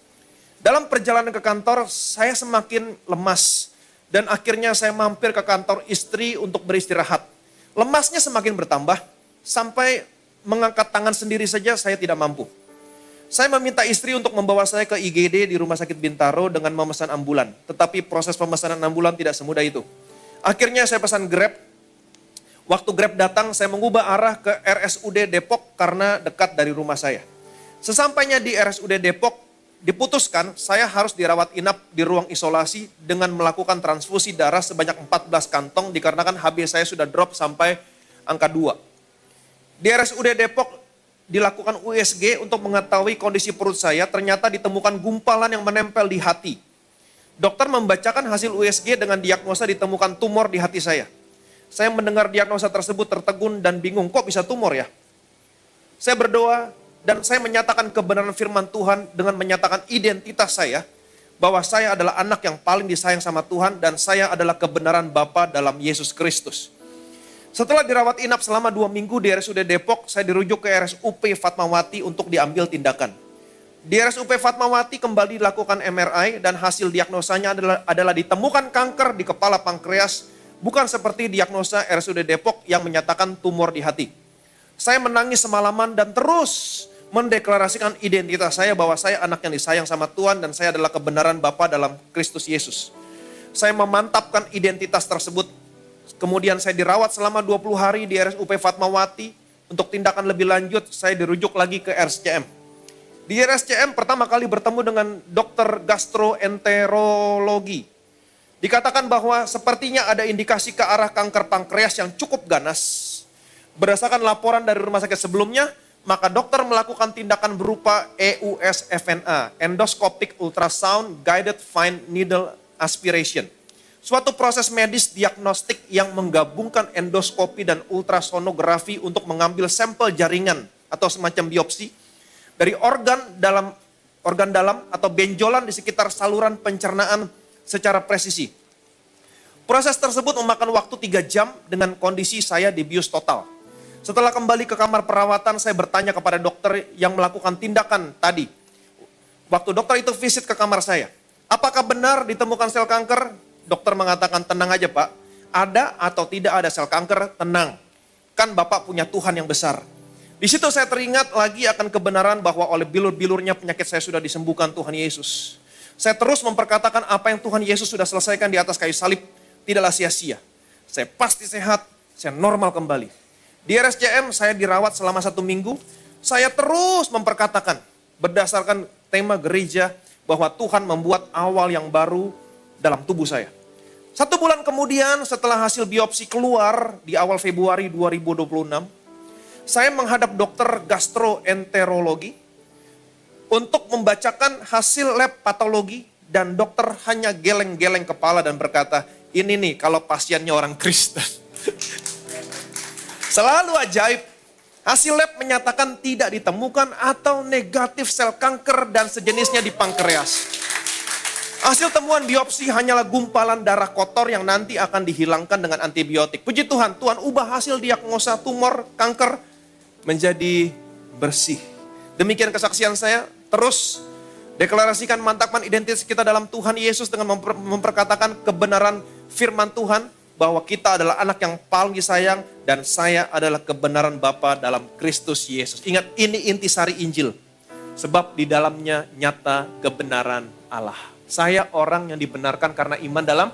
Dalam perjalanan ke kantor saya semakin lemas dan akhirnya saya mampir ke kantor istri untuk beristirahat. Lemasnya semakin bertambah. Sampai mengangkat tangan sendiri saja saya tidak mampu. Saya meminta istri untuk membawa saya ke IGD di Rumah Sakit Bintaro dengan memesan ambulan. Tetapi proses pemesanan ambulan tidak semudah itu. Akhirnya saya pesan Grab. Waktu Grab datang saya mengubah arah ke RSUD Depok karena dekat dari rumah saya. Sesampainya di RSUD Depok diputuskan saya harus dirawat inap di ruang isolasi dengan melakukan transfusi darah sebanyak 14 kantong dikarenakan HB saya sudah drop sampai angka 2. Di RSUD Depok dilakukan USG untuk mengetahui kondisi perut saya, ternyata ditemukan gumpalan yang menempel di hati. Dokter membacakan hasil USG dengan diagnosa ditemukan tumor di hati saya. Saya mendengar diagnosa tersebut tertegun dan bingung, kok bisa tumor ya? Saya berdoa dan saya menyatakan kebenaran firman Tuhan dengan menyatakan identitas saya, bahwa saya adalah anak yang paling disayang sama Tuhan dan saya adalah kebenaran Bapa dalam Yesus Kristus. Setelah dirawat inap selama 2 minggu di RSUD Depok, saya dirujuk ke RSUP Fatmawati untuk diambil tindakan. Di RSUP Fatmawati kembali dilakukan MRI dan hasil diagnosanya adalah ditemukan kanker di kepala pankreas, bukan seperti diagnosa RSUD Depok yang menyatakan tumor di hati. Saya menangis semalaman dan terus mendeklarasikan identitas saya bahwa saya anak yang disayang sama Tuhan dan saya adalah kebenaran Bapa dalam Kristus Yesus. Saya memantapkan identitas tersebut. Kemudian saya dirawat selama 20 hari di RSUP Fatmawati. Untuk tindakan lebih lanjut, saya dirujuk lagi ke RSCM. Di RSCM pertama kali bertemu dengan dokter gastroenterologi. Dikatakan bahwa sepertinya ada indikasi ke arah kanker pankreas yang cukup ganas. Berdasarkan laporan dari rumah sakit sebelumnya, maka dokter melakukan tindakan berupa EUS-FNA, Endoscopic Ultrasound Guided Fine Needle Aspiration. Suatu proses medis diagnostik yang menggabungkan endoskopi dan ultrasonografi untuk mengambil sampel jaringan atau semacam biopsi dari organ dalam atau benjolan di sekitar saluran pencernaan secara presisi. Proses tersebut memakan waktu 3 jam dengan kondisi saya dibius total. Setelah kembali ke kamar perawatan, saya bertanya kepada dokter yang melakukan tindakan tadi. Waktu dokter itu visit ke kamar saya, apakah benar ditemukan sel kanker? Dokter mengatakan, tenang aja Pak, ada atau tidak ada sel kanker, tenang. Kan Bapak punya Tuhan yang besar. Di situ saya teringat lagi akan kebenaran bahwa oleh bilur-bilurnya penyakit saya sudah disembuhkan Tuhan Yesus. Saya terus memperkatakan apa yang Tuhan Yesus sudah selesaikan di atas kayu salib, tidaklah sia-sia. Saya pasti sehat, saya normal kembali. Di RSCM saya dirawat selama 1 minggu, saya terus memperkatakan berdasarkan tema gereja bahwa Tuhan membuat awal yang baru dalam tubuh saya. 1 bulan kemudian setelah hasil biopsi keluar di awal Februari 2026, Saya menghadap dokter gastroenterologi untuk membacakan hasil lab patologi, dan dokter hanya geleng-geleng kepala dan berkata, ini nih kalau pasiennya orang Kristen. Selalu ajaib. Hasil lab menyatakan tidak ditemukan atau negatif sel kanker dan sejenisnya di pankreas. Hasil temuan biopsi hanyalah gumpalan darah kotor yang nanti akan dihilangkan dengan antibiotik. Puji Tuhan, Tuhan ubah hasil diagnosa tumor kanker menjadi bersih. Demikian kesaksian saya. Terus deklarasikan mantapkan identitas kita dalam Tuhan Yesus dengan memperkatakan kebenaran firman Tuhan, bahwa kita adalah anak yang paling disayang dan saya adalah kebenaran Bapa dalam Kristus Yesus. Ingat, ini intisari Injil. Sebab di dalamnya nyata kebenaran Allah. Saya orang yang dibenarkan karena iman dalam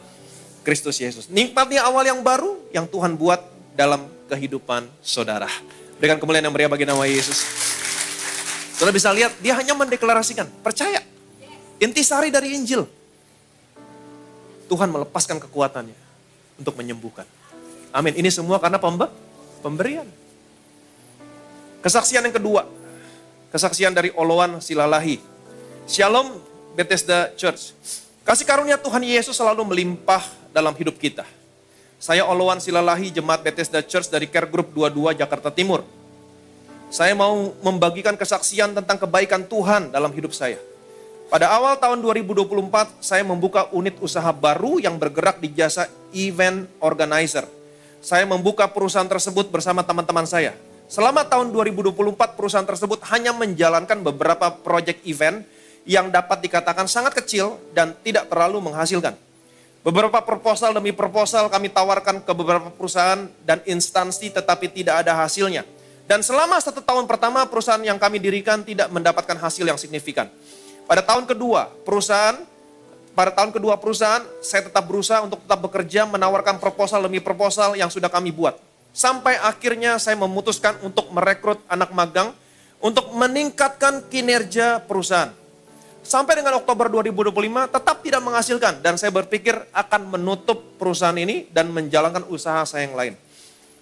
Kristus Yesus. Nikmatnya awal yang baru yang Tuhan buat dalam kehidupan saudara. Berikan kemuliaan yang meriah bagi nama Yesus. Saudara bisa lihat, dia hanya mendeklarasikan, percaya. Intisari dari Injil. Tuhan melepaskan kekuatannya untuk menyembuhkan. Amin. Ini semua karena pemberian. Kesaksian yang kedua. Kesaksian dari Oloan Silalahi. Shalom Bethesda Church. Kasih karunia Tuhan Yesus selalu melimpah dalam hidup kita. Saya Oloan Silalahi, Jemaat Bethesda Church dari Care Group 22 Jakarta Timur. Saya mau membagikan kesaksian tentang kebaikan Tuhan dalam hidup saya. Pada awal tahun 2024, saya membuka unit usaha baru yang bergerak di jasa event organizer. Saya membuka perusahaan tersebut bersama teman-teman saya. Selama tahun 2024, perusahaan tersebut hanya menjalankan beberapa proyek event yang dapat dikatakan sangat kecil dan tidak terlalu menghasilkan. Beberapa proposal demi proposal kami tawarkan ke beberapa perusahaan dan instansi, tetapi tidak ada hasilnya. Dan selama 1 tahun pertama, perusahaan yang kami dirikan tidak mendapatkan hasil yang signifikan. Pada tahun kedua perusahaan, saya tetap berusaha untuk tetap bekerja, menawarkan proposal demi proposal yang sudah kami buat. Sampai akhirnya saya memutuskan untuk merekrut anak magang untuk meningkatkan kinerja perusahaan. Sampai dengan Oktober 2025 tetap tidak menghasilkan, dan saya berpikir akan menutup perusahaan ini dan menjalankan usaha saya yang lain.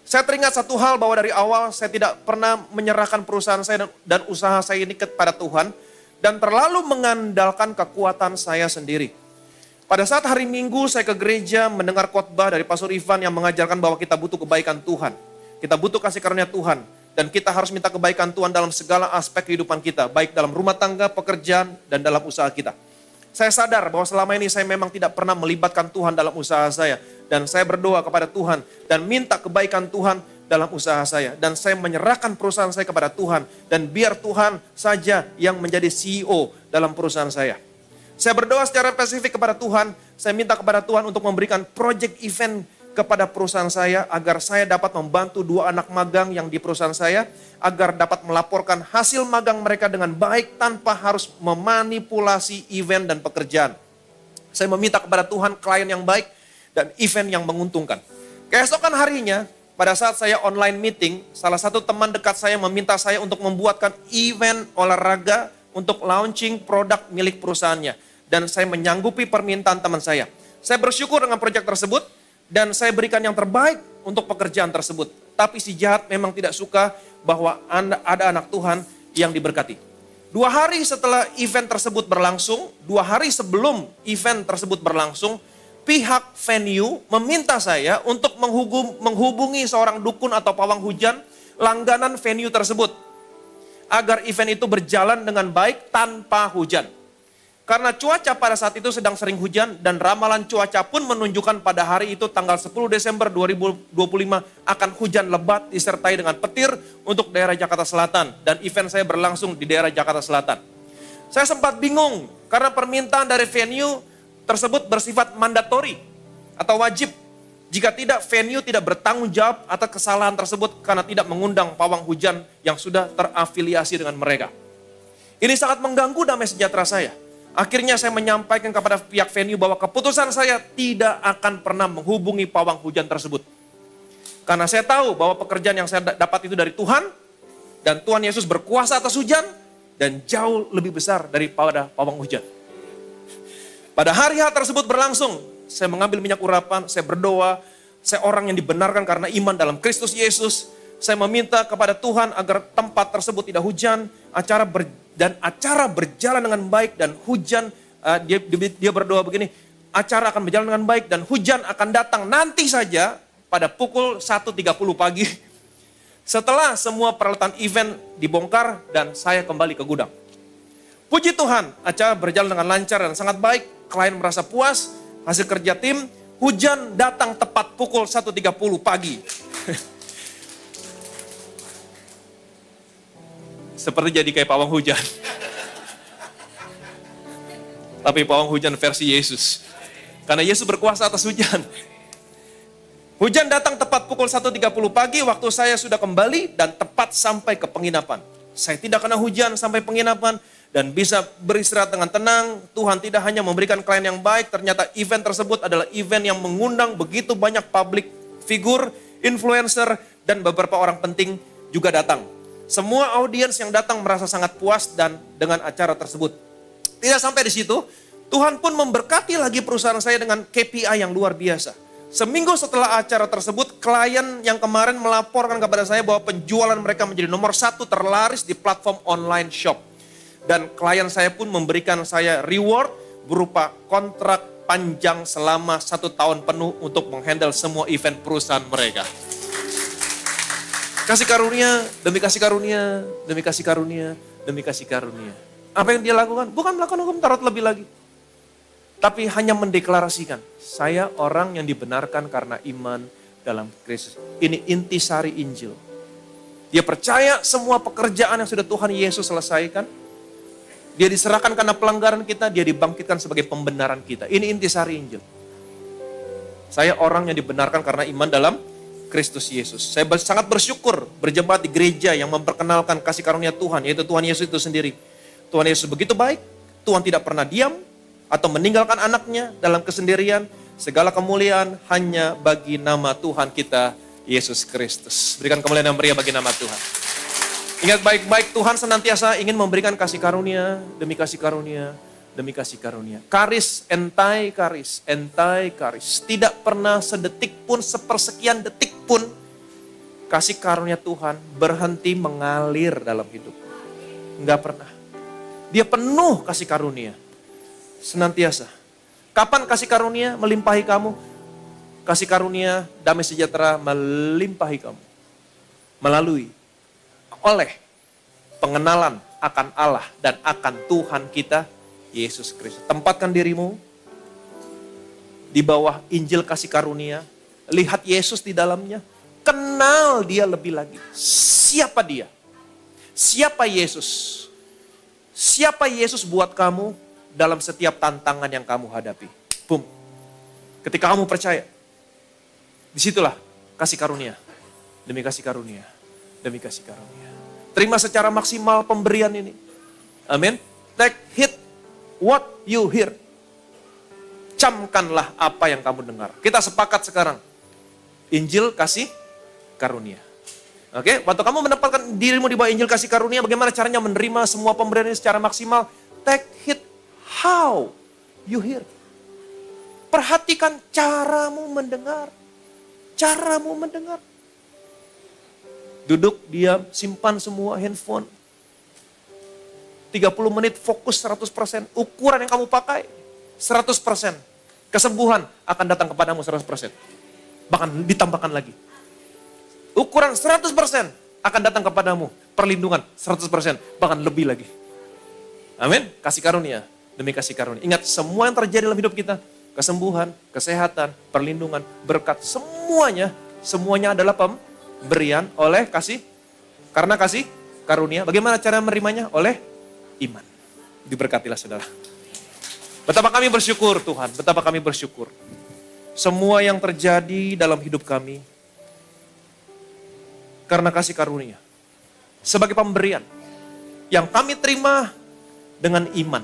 Saya teringat satu hal, bahwa dari awal saya tidak pernah menyerahkan perusahaan saya dan usaha saya ini kepada Tuhan, dan terlalu mengandalkan kekuatan saya sendiri. Pada saat hari Minggu saya ke gereja mendengar khotbah dari Pastor Ivan yang mengajarkan bahwa kita butuh kebaikan Tuhan. Kita butuh kasih karunia Tuhan. Dan kita harus minta kebaikan Tuhan dalam segala aspek kehidupan kita. Baik dalam rumah tangga, pekerjaan, dan dalam usaha kita. Saya sadar bahwa selama ini saya memang tidak pernah melibatkan Tuhan dalam usaha saya. Dan saya berdoa kepada Tuhan dan minta kebaikan Tuhan dalam usaha saya. Dan saya menyerahkan perusahaan saya kepada Tuhan. Dan biar Tuhan saja yang menjadi CEO dalam perusahaan saya. Saya berdoa secara spesifik kepada Tuhan. Saya minta kepada Tuhan untuk memberikan project event kepada perusahaan saya. Agar saya dapat membantu 2 anak magang yang di perusahaan saya. Agar dapat melaporkan hasil magang mereka dengan baik tanpa harus memanipulasi event dan pekerjaan. Saya meminta kepada Tuhan klien yang baik dan event yang menguntungkan. Keesokan harinya, pada saat saya online meeting, salah satu teman dekat saya meminta saya untuk membuatkan event olahraga untuk launching produk milik perusahaannya. Dan saya menyanggupi permintaan teman saya. Saya bersyukur dengan proyek tersebut dan saya berikan yang terbaik untuk pekerjaan tersebut. Tapi si jahat memang tidak suka bahwa ada anak Tuhan yang diberkati. 2 hari setelah event tersebut berlangsung, 2 hari sebelum event tersebut berlangsung, pihak venue meminta saya untuk menghubungi seorang dukun atau pawang hujan langganan venue tersebut. Agar event itu berjalan dengan baik tanpa hujan. Karena cuaca pada saat itu sedang sering hujan dan ramalan cuaca pun menunjukkan pada hari itu tanggal 10 Desember 2025 akan hujan lebat disertai dengan petir untuk daerah Jakarta Selatan. Dan event saya berlangsung di daerah Jakarta Selatan. Saya sempat bingung karena permintaan dari venue tersebut bersifat mandatori atau wajib. Jika tidak, venue tidak bertanggung jawab atas kesalahan tersebut karena tidak mengundang pawang hujan yang sudah terafiliasi dengan mereka. Ini sangat mengganggu damai sejahtera saya. Akhirnya saya menyampaikan kepada pihak venue bahwa keputusan saya tidak akan pernah menghubungi pawang hujan tersebut. Karena saya tahu bahwa pekerjaan yang saya dapat itu dari Tuhan, dan Tuhan Yesus berkuasa atas hujan, dan jauh lebih besar daripada pawang hujan. Pada hari tersebut berlangsung, saya mengambil minyak urapan, saya berdoa, saya orang yang dibenarkan karena iman dalam Kristus Yesus. Saya meminta kepada Tuhan agar tempat tersebut tidak hujan, acara berjalan dengan baik dan hujan, dia berdoa begini, acara akan berjalan dengan baik dan hujan akan datang nanti saja pada pukul 1.30 pagi. Setelah semua peralatan event dibongkar dan saya kembali ke gudang. Puji Tuhan, acara berjalan dengan lancar dan sangat baik, klien merasa puas, hasil kerja tim, hujan datang tepat pukul 1.30 pagi. Seperti jadi kayak pawang hujan. Tapi pawang hujan versi Yesus. Karena Yesus berkuasa atas hujan. Hujan datang tepat pukul 1.30 pagi, waktu saya sudah kembali dan tepat sampai ke penginapan. Saya tidak kena hujan sampai penginapan dan bisa beristirahat dengan tenang. Tuhan tidak hanya memberikan klien yang baik, ternyata event tersebut adalah event yang mengundang begitu banyak public figure, influencer, dan beberapa orang penting juga datang. Semua audiens yang datang merasa sangat puas dan dengan acara tersebut. Tidak sampai di situ, Tuhan pun memberkati lagi perusahaan saya dengan KPI yang luar biasa. Seminggu setelah acara tersebut, klien yang kemarin melaporkan kepada saya bahwa penjualan mereka menjadi nomor 1 terlaris di platform online shop. Dan klien saya pun memberikan saya reward berupa kontrak panjang selama 1 tahun penuh untuk menghandle semua event perusahaan mereka. Kasih karunia, demi kasih karunia, demi kasih karunia, demi kasih karunia. Apa yang dia lakukan? Bukan melakukan hukum Taurat lebih lagi. Tapi hanya mendeklarasikan, saya orang yang dibenarkan karena iman dalam Kristus. Ini intisari Injil. Dia percaya semua pekerjaan yang sudah Tuhan Yesus selesaikan. Dia diserahkan karena pelanggaran kita, dia dibangkitkan sebagai pembenaran kita. Ini intisari Injil. Saya orang yang dibenarkan karena iman dalam Kristus Yesus. Saya sangat bersyukur berjemaat di gereja yang memperkenalkan kasih karunia Tuhan, yaitu Tuhan Yesus itu sendiri. Tuhan Yesus begitu baik, Tuhan tidak pernah diam atau meninggalkan anaknya dalam kesendirian. Segala kemuliaan hanya bagi nama Tuhan kita, Yesus Kristus. Berikan kemuliaan yang meriah bagi nama Tuhan. Ingat baik-baik, Tuhan senantiasa ingin memberikan kasih karunia, demi kasih karunia, demi kasih karunia. Karis, entai karis. Tidak pernah sedetik pun, sepersekian detik pun, kasih karunia Tuhan berhenti mengalir dalam hidup. Enggak pernah. Dia penuh kasih karunia. Senantiasa. Kapan kasih karunia melimpahi kamu? Kasih karunia damai sejahtera melimpahi kamu. Melalui, oleh pengenalan akan Allah dan akan Tuhan kita, Yesus Kristus. Tempatkan dirimu di bawah Injil kasih karunia. Lihat Yesus di dalamnya. Kenal dia lebih lagi. Siapa dia? Siapa Yesus? Siapa Yesus buat kamu dalam setiap tantangan yang kamu hadapi? Boom. Ketika kamu percaya, disitulah kasih karunia. Demi kasih karunia. Demi kasih karunia. Terima secara maksimal pemberian ini. Amin. Take heed what you hear. Camkanlah apa yang kamu dengar. Kita sepakat sekarang. Injil kasih karunia. Oke, waktu kamu menempatkan dirimu di bawah Injil kasih karunia, bagaimana caranya menerima semua pemberian ini secara maksimal? Take heed how you hear. Perhatikan caramu mendengar. Caramu mendengar. Duduk, diam, simpan semua handphone. 30 menit fokus 100%. Ukuran yang kamu pakai 100%. Kesembuhan akan datang kepadamu 100%. Bahkan ditambahkan lagi. Ukuran 100% akan datang kepadamu. Perlindungan 100%. Bahkan lebih lagi. Amin. Kasih karunia demi kasih karunia. Ingat, semua yang terjadi dalam hidup kita. Kesembuhan, kesehatan, perlindungan, berkat. Semuanya adalah pemberian oleh kasih. Karena kasih karunia. Bagaimana cara menerimanya? Oleh iman. Diberkatilah saudara. Betapa kami bersyukur Tuhan. Betapa kami bersyukur. Semua yang terjadi dalam hidup kami karena kasih karunia. Sebagai pemberian yang kami terima dengan iman.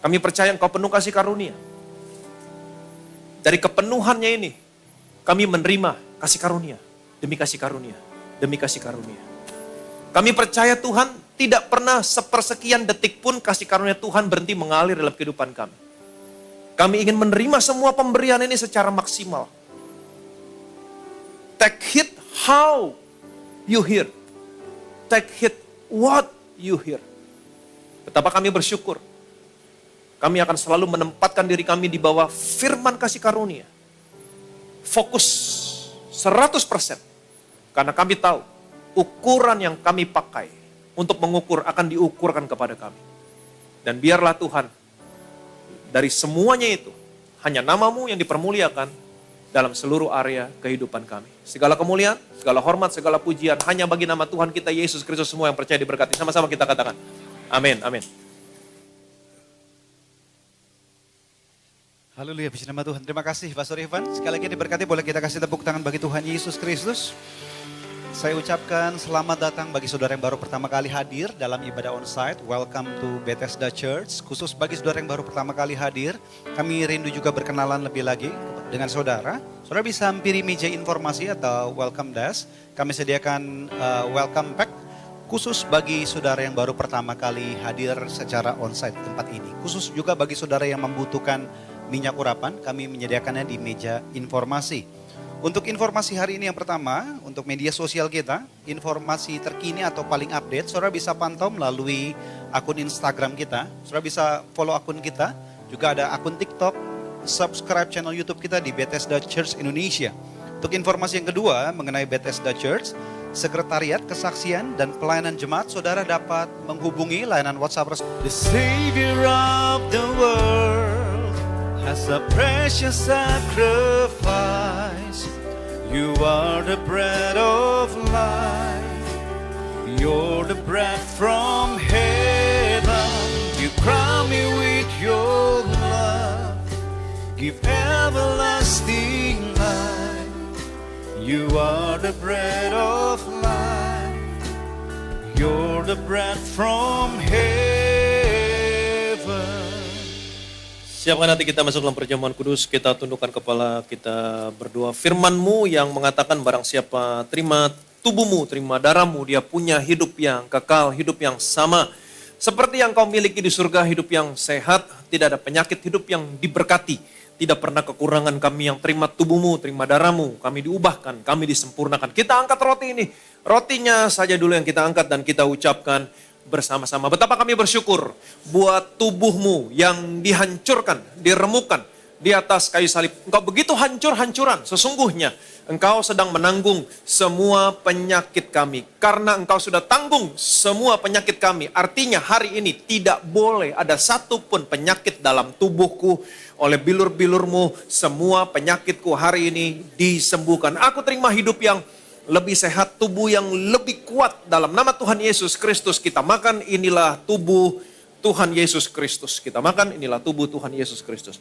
Kami percaya Engkau penuh kasih karunia. Dari kepenuhannya ini, kami menerima kasih karunia. Demi kasih karunia. Demi kasih karunia. Kami percaya Tuhan tidak pernah sepersekian detik pun kasih karunia Tuhan berhenti mengalir dalam kehidupan kami. Kami ingin menerima semua pemberian ini secara maksimal. Take heed how you hear. Take heed what you hear. Betapa kami bersyukur. Kami akan selalu menempatkan diri kami di bawah firman kasih karunia. Fokus 100%. Karena kami tahu ukuran yang kami pakai untuk mengukur akan diukurkan kepada kami. Dan biarlah Tuhan, dari semuanya itu, hanya nama-Mu yang dipermuliakan dalam seluruh area kehidupan kami. Segala kemuliaan, segala hormat, segala pujian hanya bagi nama Tuhan kita Yesus Kristus, semua yang percaya diberkati. Sama-sama kita katakan, amin, amin. Haleluya, puji nama Tuhan. Terima kasih Pastor Ivan. Sekali lagi diberkati, boleh kita kasih tepuk tangan bagi Tuhan Yesus Kristus. Saya ucapkan selamat datang bagi saudara yang baru pertama kali hadir dalam ibadah onsite. Welcome to Bethesda Church. Khusus bagi saudara yang baru pertama kali hadir, kami rindu juga berkenalan lebih lagi dengan saudara. Saudara bisa hampiri meja informasi atau welcome desk. Kami sediakan welcome pack khusus bagi saudara yang baru pertama kali hadir secara onsite di tempat ini. Khusus juga bagi saudara yang membutuhkan minyak urapan, kami menyediakannya di meja informasi. Untuk informasi hari ini yang pertama, untuk media sosial kita, informasi terkini atau paling update, saudara bisa pantau melalui akun Instagram kita, saudara bisa follow akun kita, juga ada akun TikTok, subscribe channel YouTube kita di Bethesda Church Indonesia. Untuk informasi yang kedua mengenai Bethesda Church, sekretariat, kesaksian, dan pelayanan jemaat, saudara dapat menghubungi layanan WhatsApp resmi. The Savior of the world has a precious sacrifice. You are the bread of life. You're the bread from heaven. You crown me with your love. Give everlasting life. You are the bread of life. You're the bread from heaven. Siapkan hati kita masuk dalam perjamuan kudus, kita tundukkan kepala, kita berdoa. Firman-Mu yang mengatakan barang siapa terima tubuhmu, terima darahmu, dia punya hidup yang kekal, hidup yang sama. Seperti yang kau miliki di surga, hidup yang sehat, tidak ada penyakit, hidup yang diberkati. Tidak pernah kekurangan kami yang terima tubuhmu, terima darahmu, kami diubahkan, kami disempurnakan. Kita angkat roti ini, rotinya saja dulu yang kita angkat dan kita ucapkan bersama-sama. Betapa kami bersyukur buat tubuhmu yang dihancurkan, diremukan di atas kayu salib. Engkau begitu hancur-hancuran, sesungguhnya engkau sedang menanggung semua penyakit kami. Karena engkau sudah tanggung semua penyakit kami, artinya hari ini tidak boleh ada satupun penyakit dalam tubuhku. Oleh bilur-bilurmu, semua penyakitku hari ini disembuhkan. Aku terima hidup yang lebih sehat, tubuh yang lebih kuat dalam nama Tuhan Yesus Kristus. Kita makan, inilah tubuh Tuhan Yesus Kristus. Kita makan, inilah tubuh Tuhan Yesus Kristus.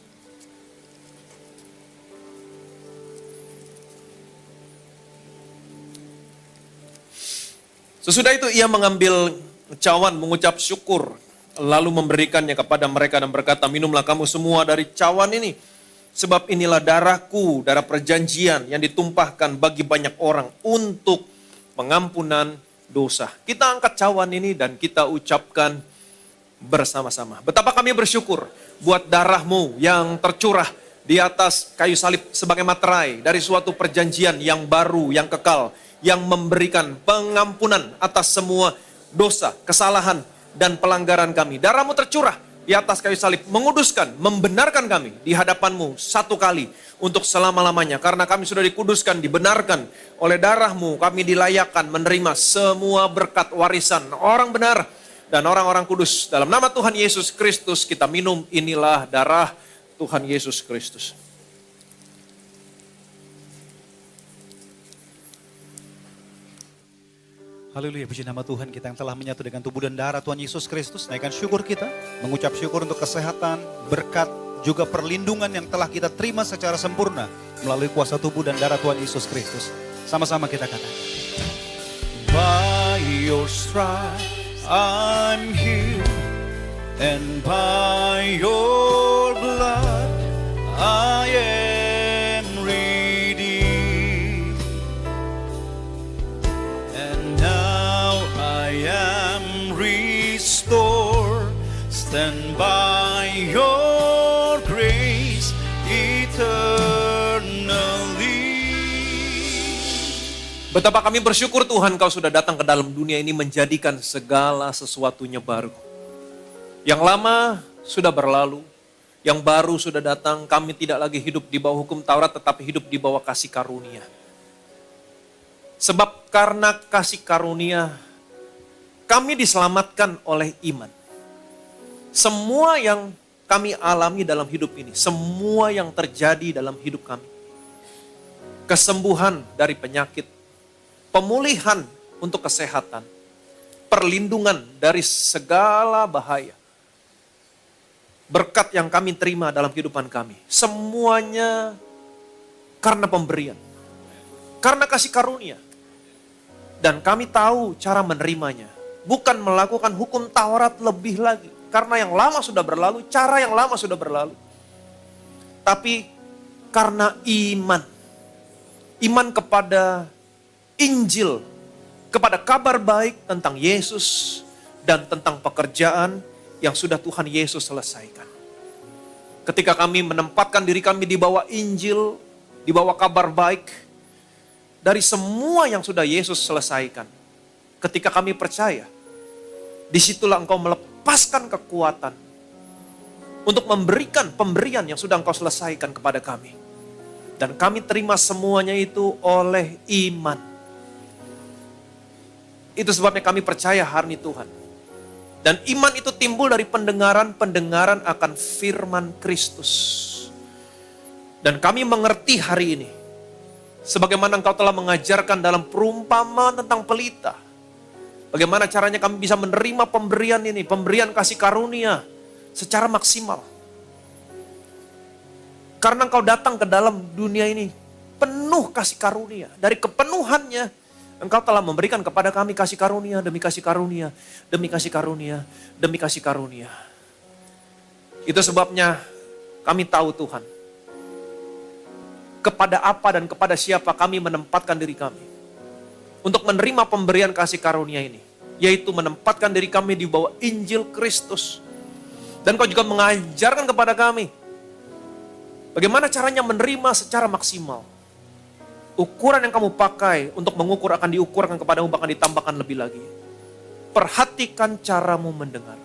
Sesudah itu ia mengambil cawan, mengucap syukur, lalu memberikannya kepada mereka dan berkata, minumlah kamu semua dari cawan ini. Sebab inilah darahku, darah perjanjian yang ditumpahkan bagi banyak orang untuk pengampunan dosa. Kita angkat cawan ini dan kita ucapkan bersama-sama. Betapa kami bersyukur buat darahmu yang tercurah di atas kayu salib sebagai materai dari suatu perjanjian yang baru, yang kekal, yang memberikan pengampunan atas semua dosa, kesalahan, dan pelanggaran kami. Darahmu tercurah di atas kayu salib, menguduskan, membenarkan kami di hadapanmu satu kali untuk selama-lamanya. Karena kami sudah dikuduskan, dibenarkan oleh darahmu, kami dilayakkan menerima semua berkat warisan orang benar dan orang-orang kudus. Dalam nama Tuhan Yesus Kristus kita minum, inilah darah Tuhan Yesus Kristus. Haleluya, puji nama Tuhan, kita yang telah menyatu dengan tubuh dan darah Tuhan Yesus Kristus. Naikkan syukur kita, mengucap syukur untuk kesehatan, berkat, juga perlindungan yang telah kita terima secara sempurna melalui kuasa tubuh dan darah Tuhan Yesus Kristus. Sama-sama kita katakan. By your stripes I'm healed, and by your blood I am redeemed. And now I am restored, stand by your grace eternally. Betapa kami bersyukur Tuhan Kau sudah datang ke dalam dunia ini menjadikan segala sesuatunya baru. Yang lama sudah berlalu, yang baru sudah datang. Kami tidak lagi hidup di bawah hukum Taurat tetapi hidup di bawah kasih karunia. Sebab karena kasih karunia kami diselamatkan oleh iman. Semua yang kami alami dalam hidup ini, semua yang terjadi dalam hidup kami. Kesembuhan dari penyakit, pemulihan untuk kesehatan, perlindungan dari segala bahaya. Berkat yang kami terima dalam kehidupan kami. Semuanya karena pemberian. Karena kasih karunia. Dan kami tahu cara menerimanya. Bukan melakukan hukum Taurat lebih lagi. Karena yang lama sudah berlalu, cara yang lama sudah berlalu. Tapi karena iman. Iman kepada Injil, kepada kabar baik tentang Yesus dan tentang pekerjaan yang sudah Tuhan Yesus selesaikan. Ketika kami menempatkan diri kami di bawah Injil, di bawah kabar baik, dari semua yang sudah Yesus selesaikan. Ketika kami percaya, disitulah engkau melepaskan kekuatan untuk memberikan pemberian yang sudah engkau selesaikan kepada kami. Dan kami terima semuanya itu oleh iman. Itu sebabnya kami percaya hari ini Tuhan. Dan iman itu timbul dari pendengaran akan firman Kristus. Dan kami mengerti hari ini. Sebagaimana engkau telah mengajarkan dalam perumpamaan tentang pelita. Bagaimana caranya kami bisa menerima pemberian ini, pemberian kasih karunia secara maksimal. Karena engkau datang ke dalam dunia ini penuh kasih karunia. Dari kepenuhannya, engkau telah memberikan kepada kami kasih karunia, demi kasih karunia, demi kasih karunia, demi kasih karunia. Itu sebabnya kami tahu Tuhan, kepada apa dan kepada siapa kami menempatkan diri kami. Untuk menerima pemberian kasih karunia ini. Yaitu menempatkan diri kami di bawah Injil Kristus. Dan kau juga mengajarkan kepada kami bagaimana caranya menerima secara maksimal. Ukuran yang kamu pakai untuk mengukur akan diukurkan kepadamu, bahkan ditambahkan lebih lagi. Perhatikan caramu mendengar.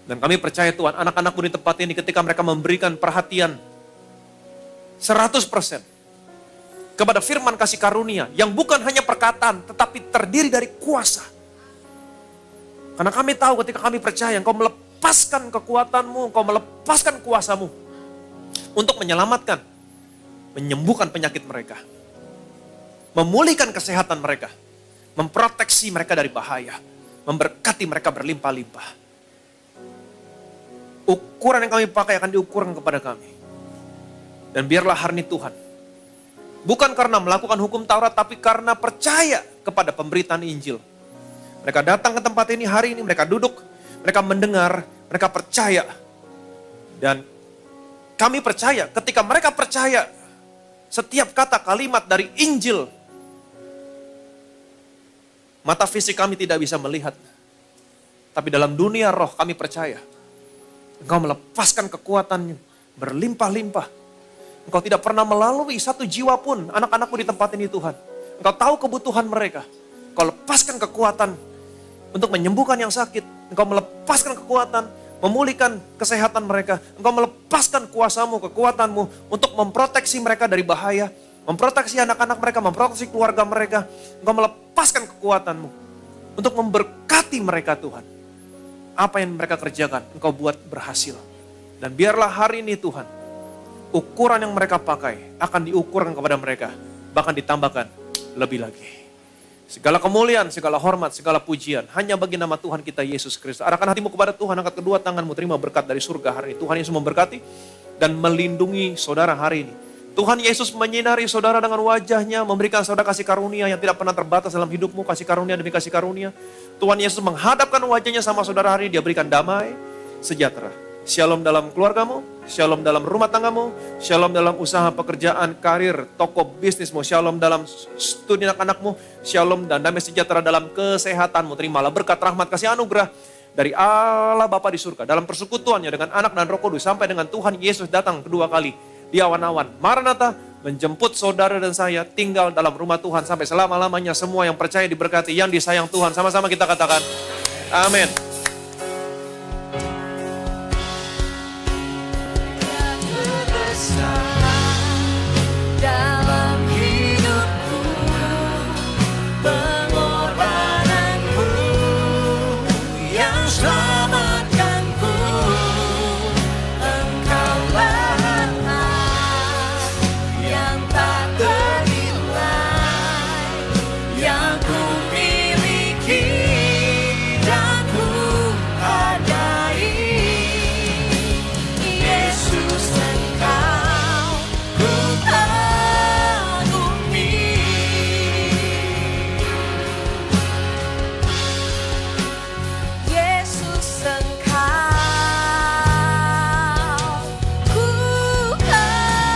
Dan kami percaya Tuhan, anak-anakmu di tempat ini ketika mereka memberikan perhatian 100% kepada firman kasih karunia yang bukan hanya perkataan tetapi terdiri dari kuasa. Karena kami tahu ketika kami percaya engkau melepaskan kekuatanmu, engkau melepaskan kuasamu untuk menyelamatkan, menyembuhkan penyakit mereka, memulihkan kesehatan mereka, memproteksi mereka dari bahaya, memberkati mereka berlimpah-limpah. Ukuran yang kami pakai akan diukurkan kepada kami. Dan biarlah hari ini Tuhan, bukan karena melakukan hukum Taurat, tapi karena percaya kepada pemberitaan Injil. Mereka datang ke tempat ini hari ini, mereka duduk, mereka mendengar, mereka percaya. Dan kami percaya, ketika mereka percaya, setiap kata kalimat dari Injil, mata fisik kami tidak bisa melihat. Tapi dalam dunia roh kami percaya, engkau melepaskan kekuatannya berlimpah-limpah. Engkau tidak pernah melalui satu jiwa pun anak-anakmu di tempat ini Tuhan. Engkau tahu kebutuhan mereka. Engkau lepaskan kekuatan untuk menyembuhkan yang sakit. Engkau melepaskan kekuatan, memulihkan kesehatan mereka. Engkau melepaskan kuasamu, kekuatanmu untuk memproteksi mereka dari bahaya. Memproteksi anak-anak mereka, memproteksi keluarga mereka. Engkau melepaskan kekuatanmu untuk memberkati mereka Tuhan. Apa yang mereka kerjakan, engkau buat berhasil. Dan biarlah hari ini Tuhan, ukuran yang mereka pakai akan diukurkan kepada mereka. Bahkan ditambahkan lebih lagi. Segala kemuliaan, segala hormat, segala pujian hanya bagi nama Tuhan kita Yesus Kristus. Arahkan hatimu kepada Tuhan, angkat kedua tanganmu, terima berkat dari surga hari ini. Tuhan Yesus memberkati dan melindungi saudara hari ini. Tuhan Yesus menyinari saudara dengan wajahnya, memberikan saudara kasih karunia yang tidak pernah terbatas dalam hidupmu, kasih karunia demi kasih karunia. Tuhan Yesus menghadapkan wajahnya sama saudara hari ini, dia berikan damai, sejahtera. Shalom dalam keluargamu, shalom dalam rumah tanggamu, shalom dalam usaha pekerjaan, karir, toko bisnismu, shalom dalam studi anak-anakmu, shalom dan damai sejahtera dalam kesehatanmu. Terimalah berkat rahmat kasih anugerah dari Allah Bapa di surga, dalam persekutuannya dengan anak dan Roh Kudus, sampai dengan Tuhan Yesus datang kedua kali di awan-awan. Maranatha, menjemput saudara dan saya tinggal dalam rumah Tuhan sampai selama-lamanya. Semua yang percaya diberkati, yang disayang Tuhan. Sama-sama kita katakan, amin. Dalam hidupku, pengorbananmu yang selamatkanku, Engkaulah yang tak ternilai, yang ku miliki dan ku hargai. Yesus, Engkau ku kagumi. Yesus, Engkau ku kagumi.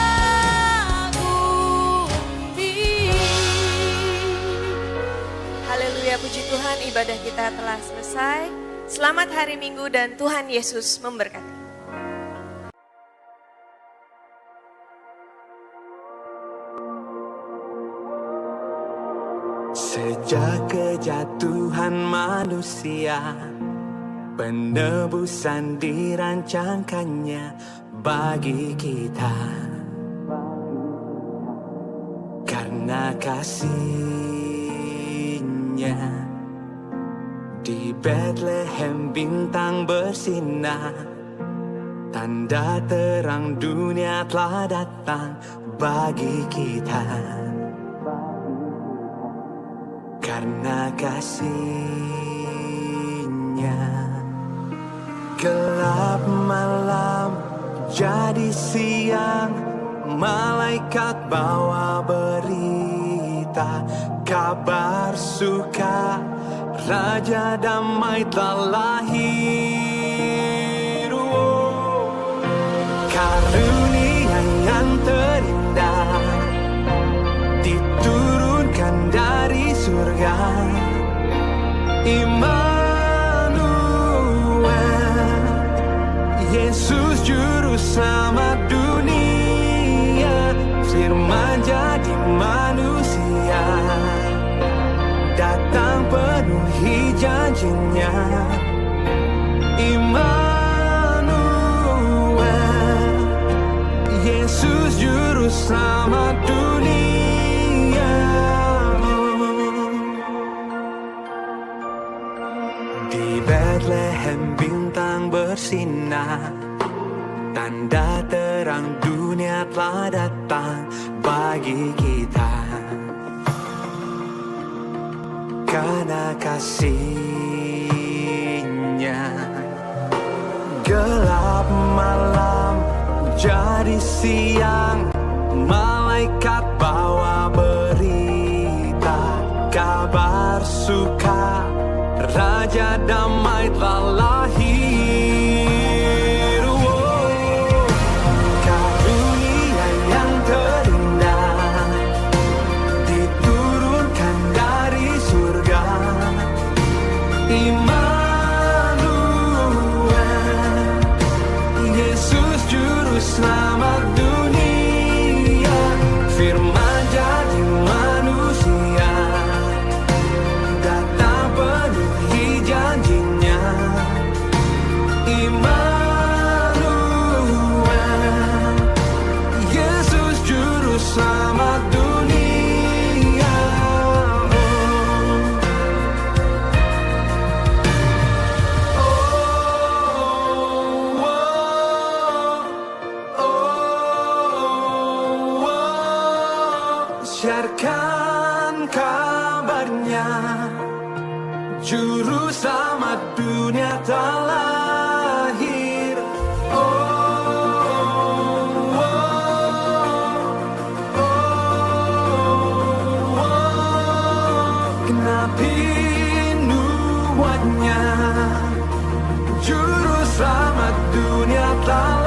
Haleluya, puji Tuhan, ibadah kita telah selesai. Selamat hari Minggu dan Tuhan Yesus memberkati. Sejak kejatuhan manusia, penebusan dirancangkannya bagi kita. Karena kasih-Nya di Bethlehem bintang bersinar, tanda terang dunia telah datang bagi kita. Karena kasih-Nya, gelap malam jadi siang, malaikat bawa berita, kabar suka, Raja damai telah lahir. Karunia yang terindah diturunkan dari surga, Immanuel, Yesus juru selamat dunia, firman jadi manusia, datang penuhi janjinya. Immanuel, Yesus juru selamat dunia. Di Bethlehem bintang bersinar, tanda terang dunia telah datang bagi kita. Karena kasih-Nya, gelap malam jadi siang, malaikat bawa berita, kabar suka, Raja damai telah lahir. Karunia yang terindah diturunkan dari surga, Immanuel, Yesus juru selamat dunia, firman jadi manusia, datang penuhi janjinya. Immanuel, Yesus juru selamat dunia. Siarkan kabarnya, juru selamat dunia telah lahir. Genapi nubuatnya, juru selamat dunia telah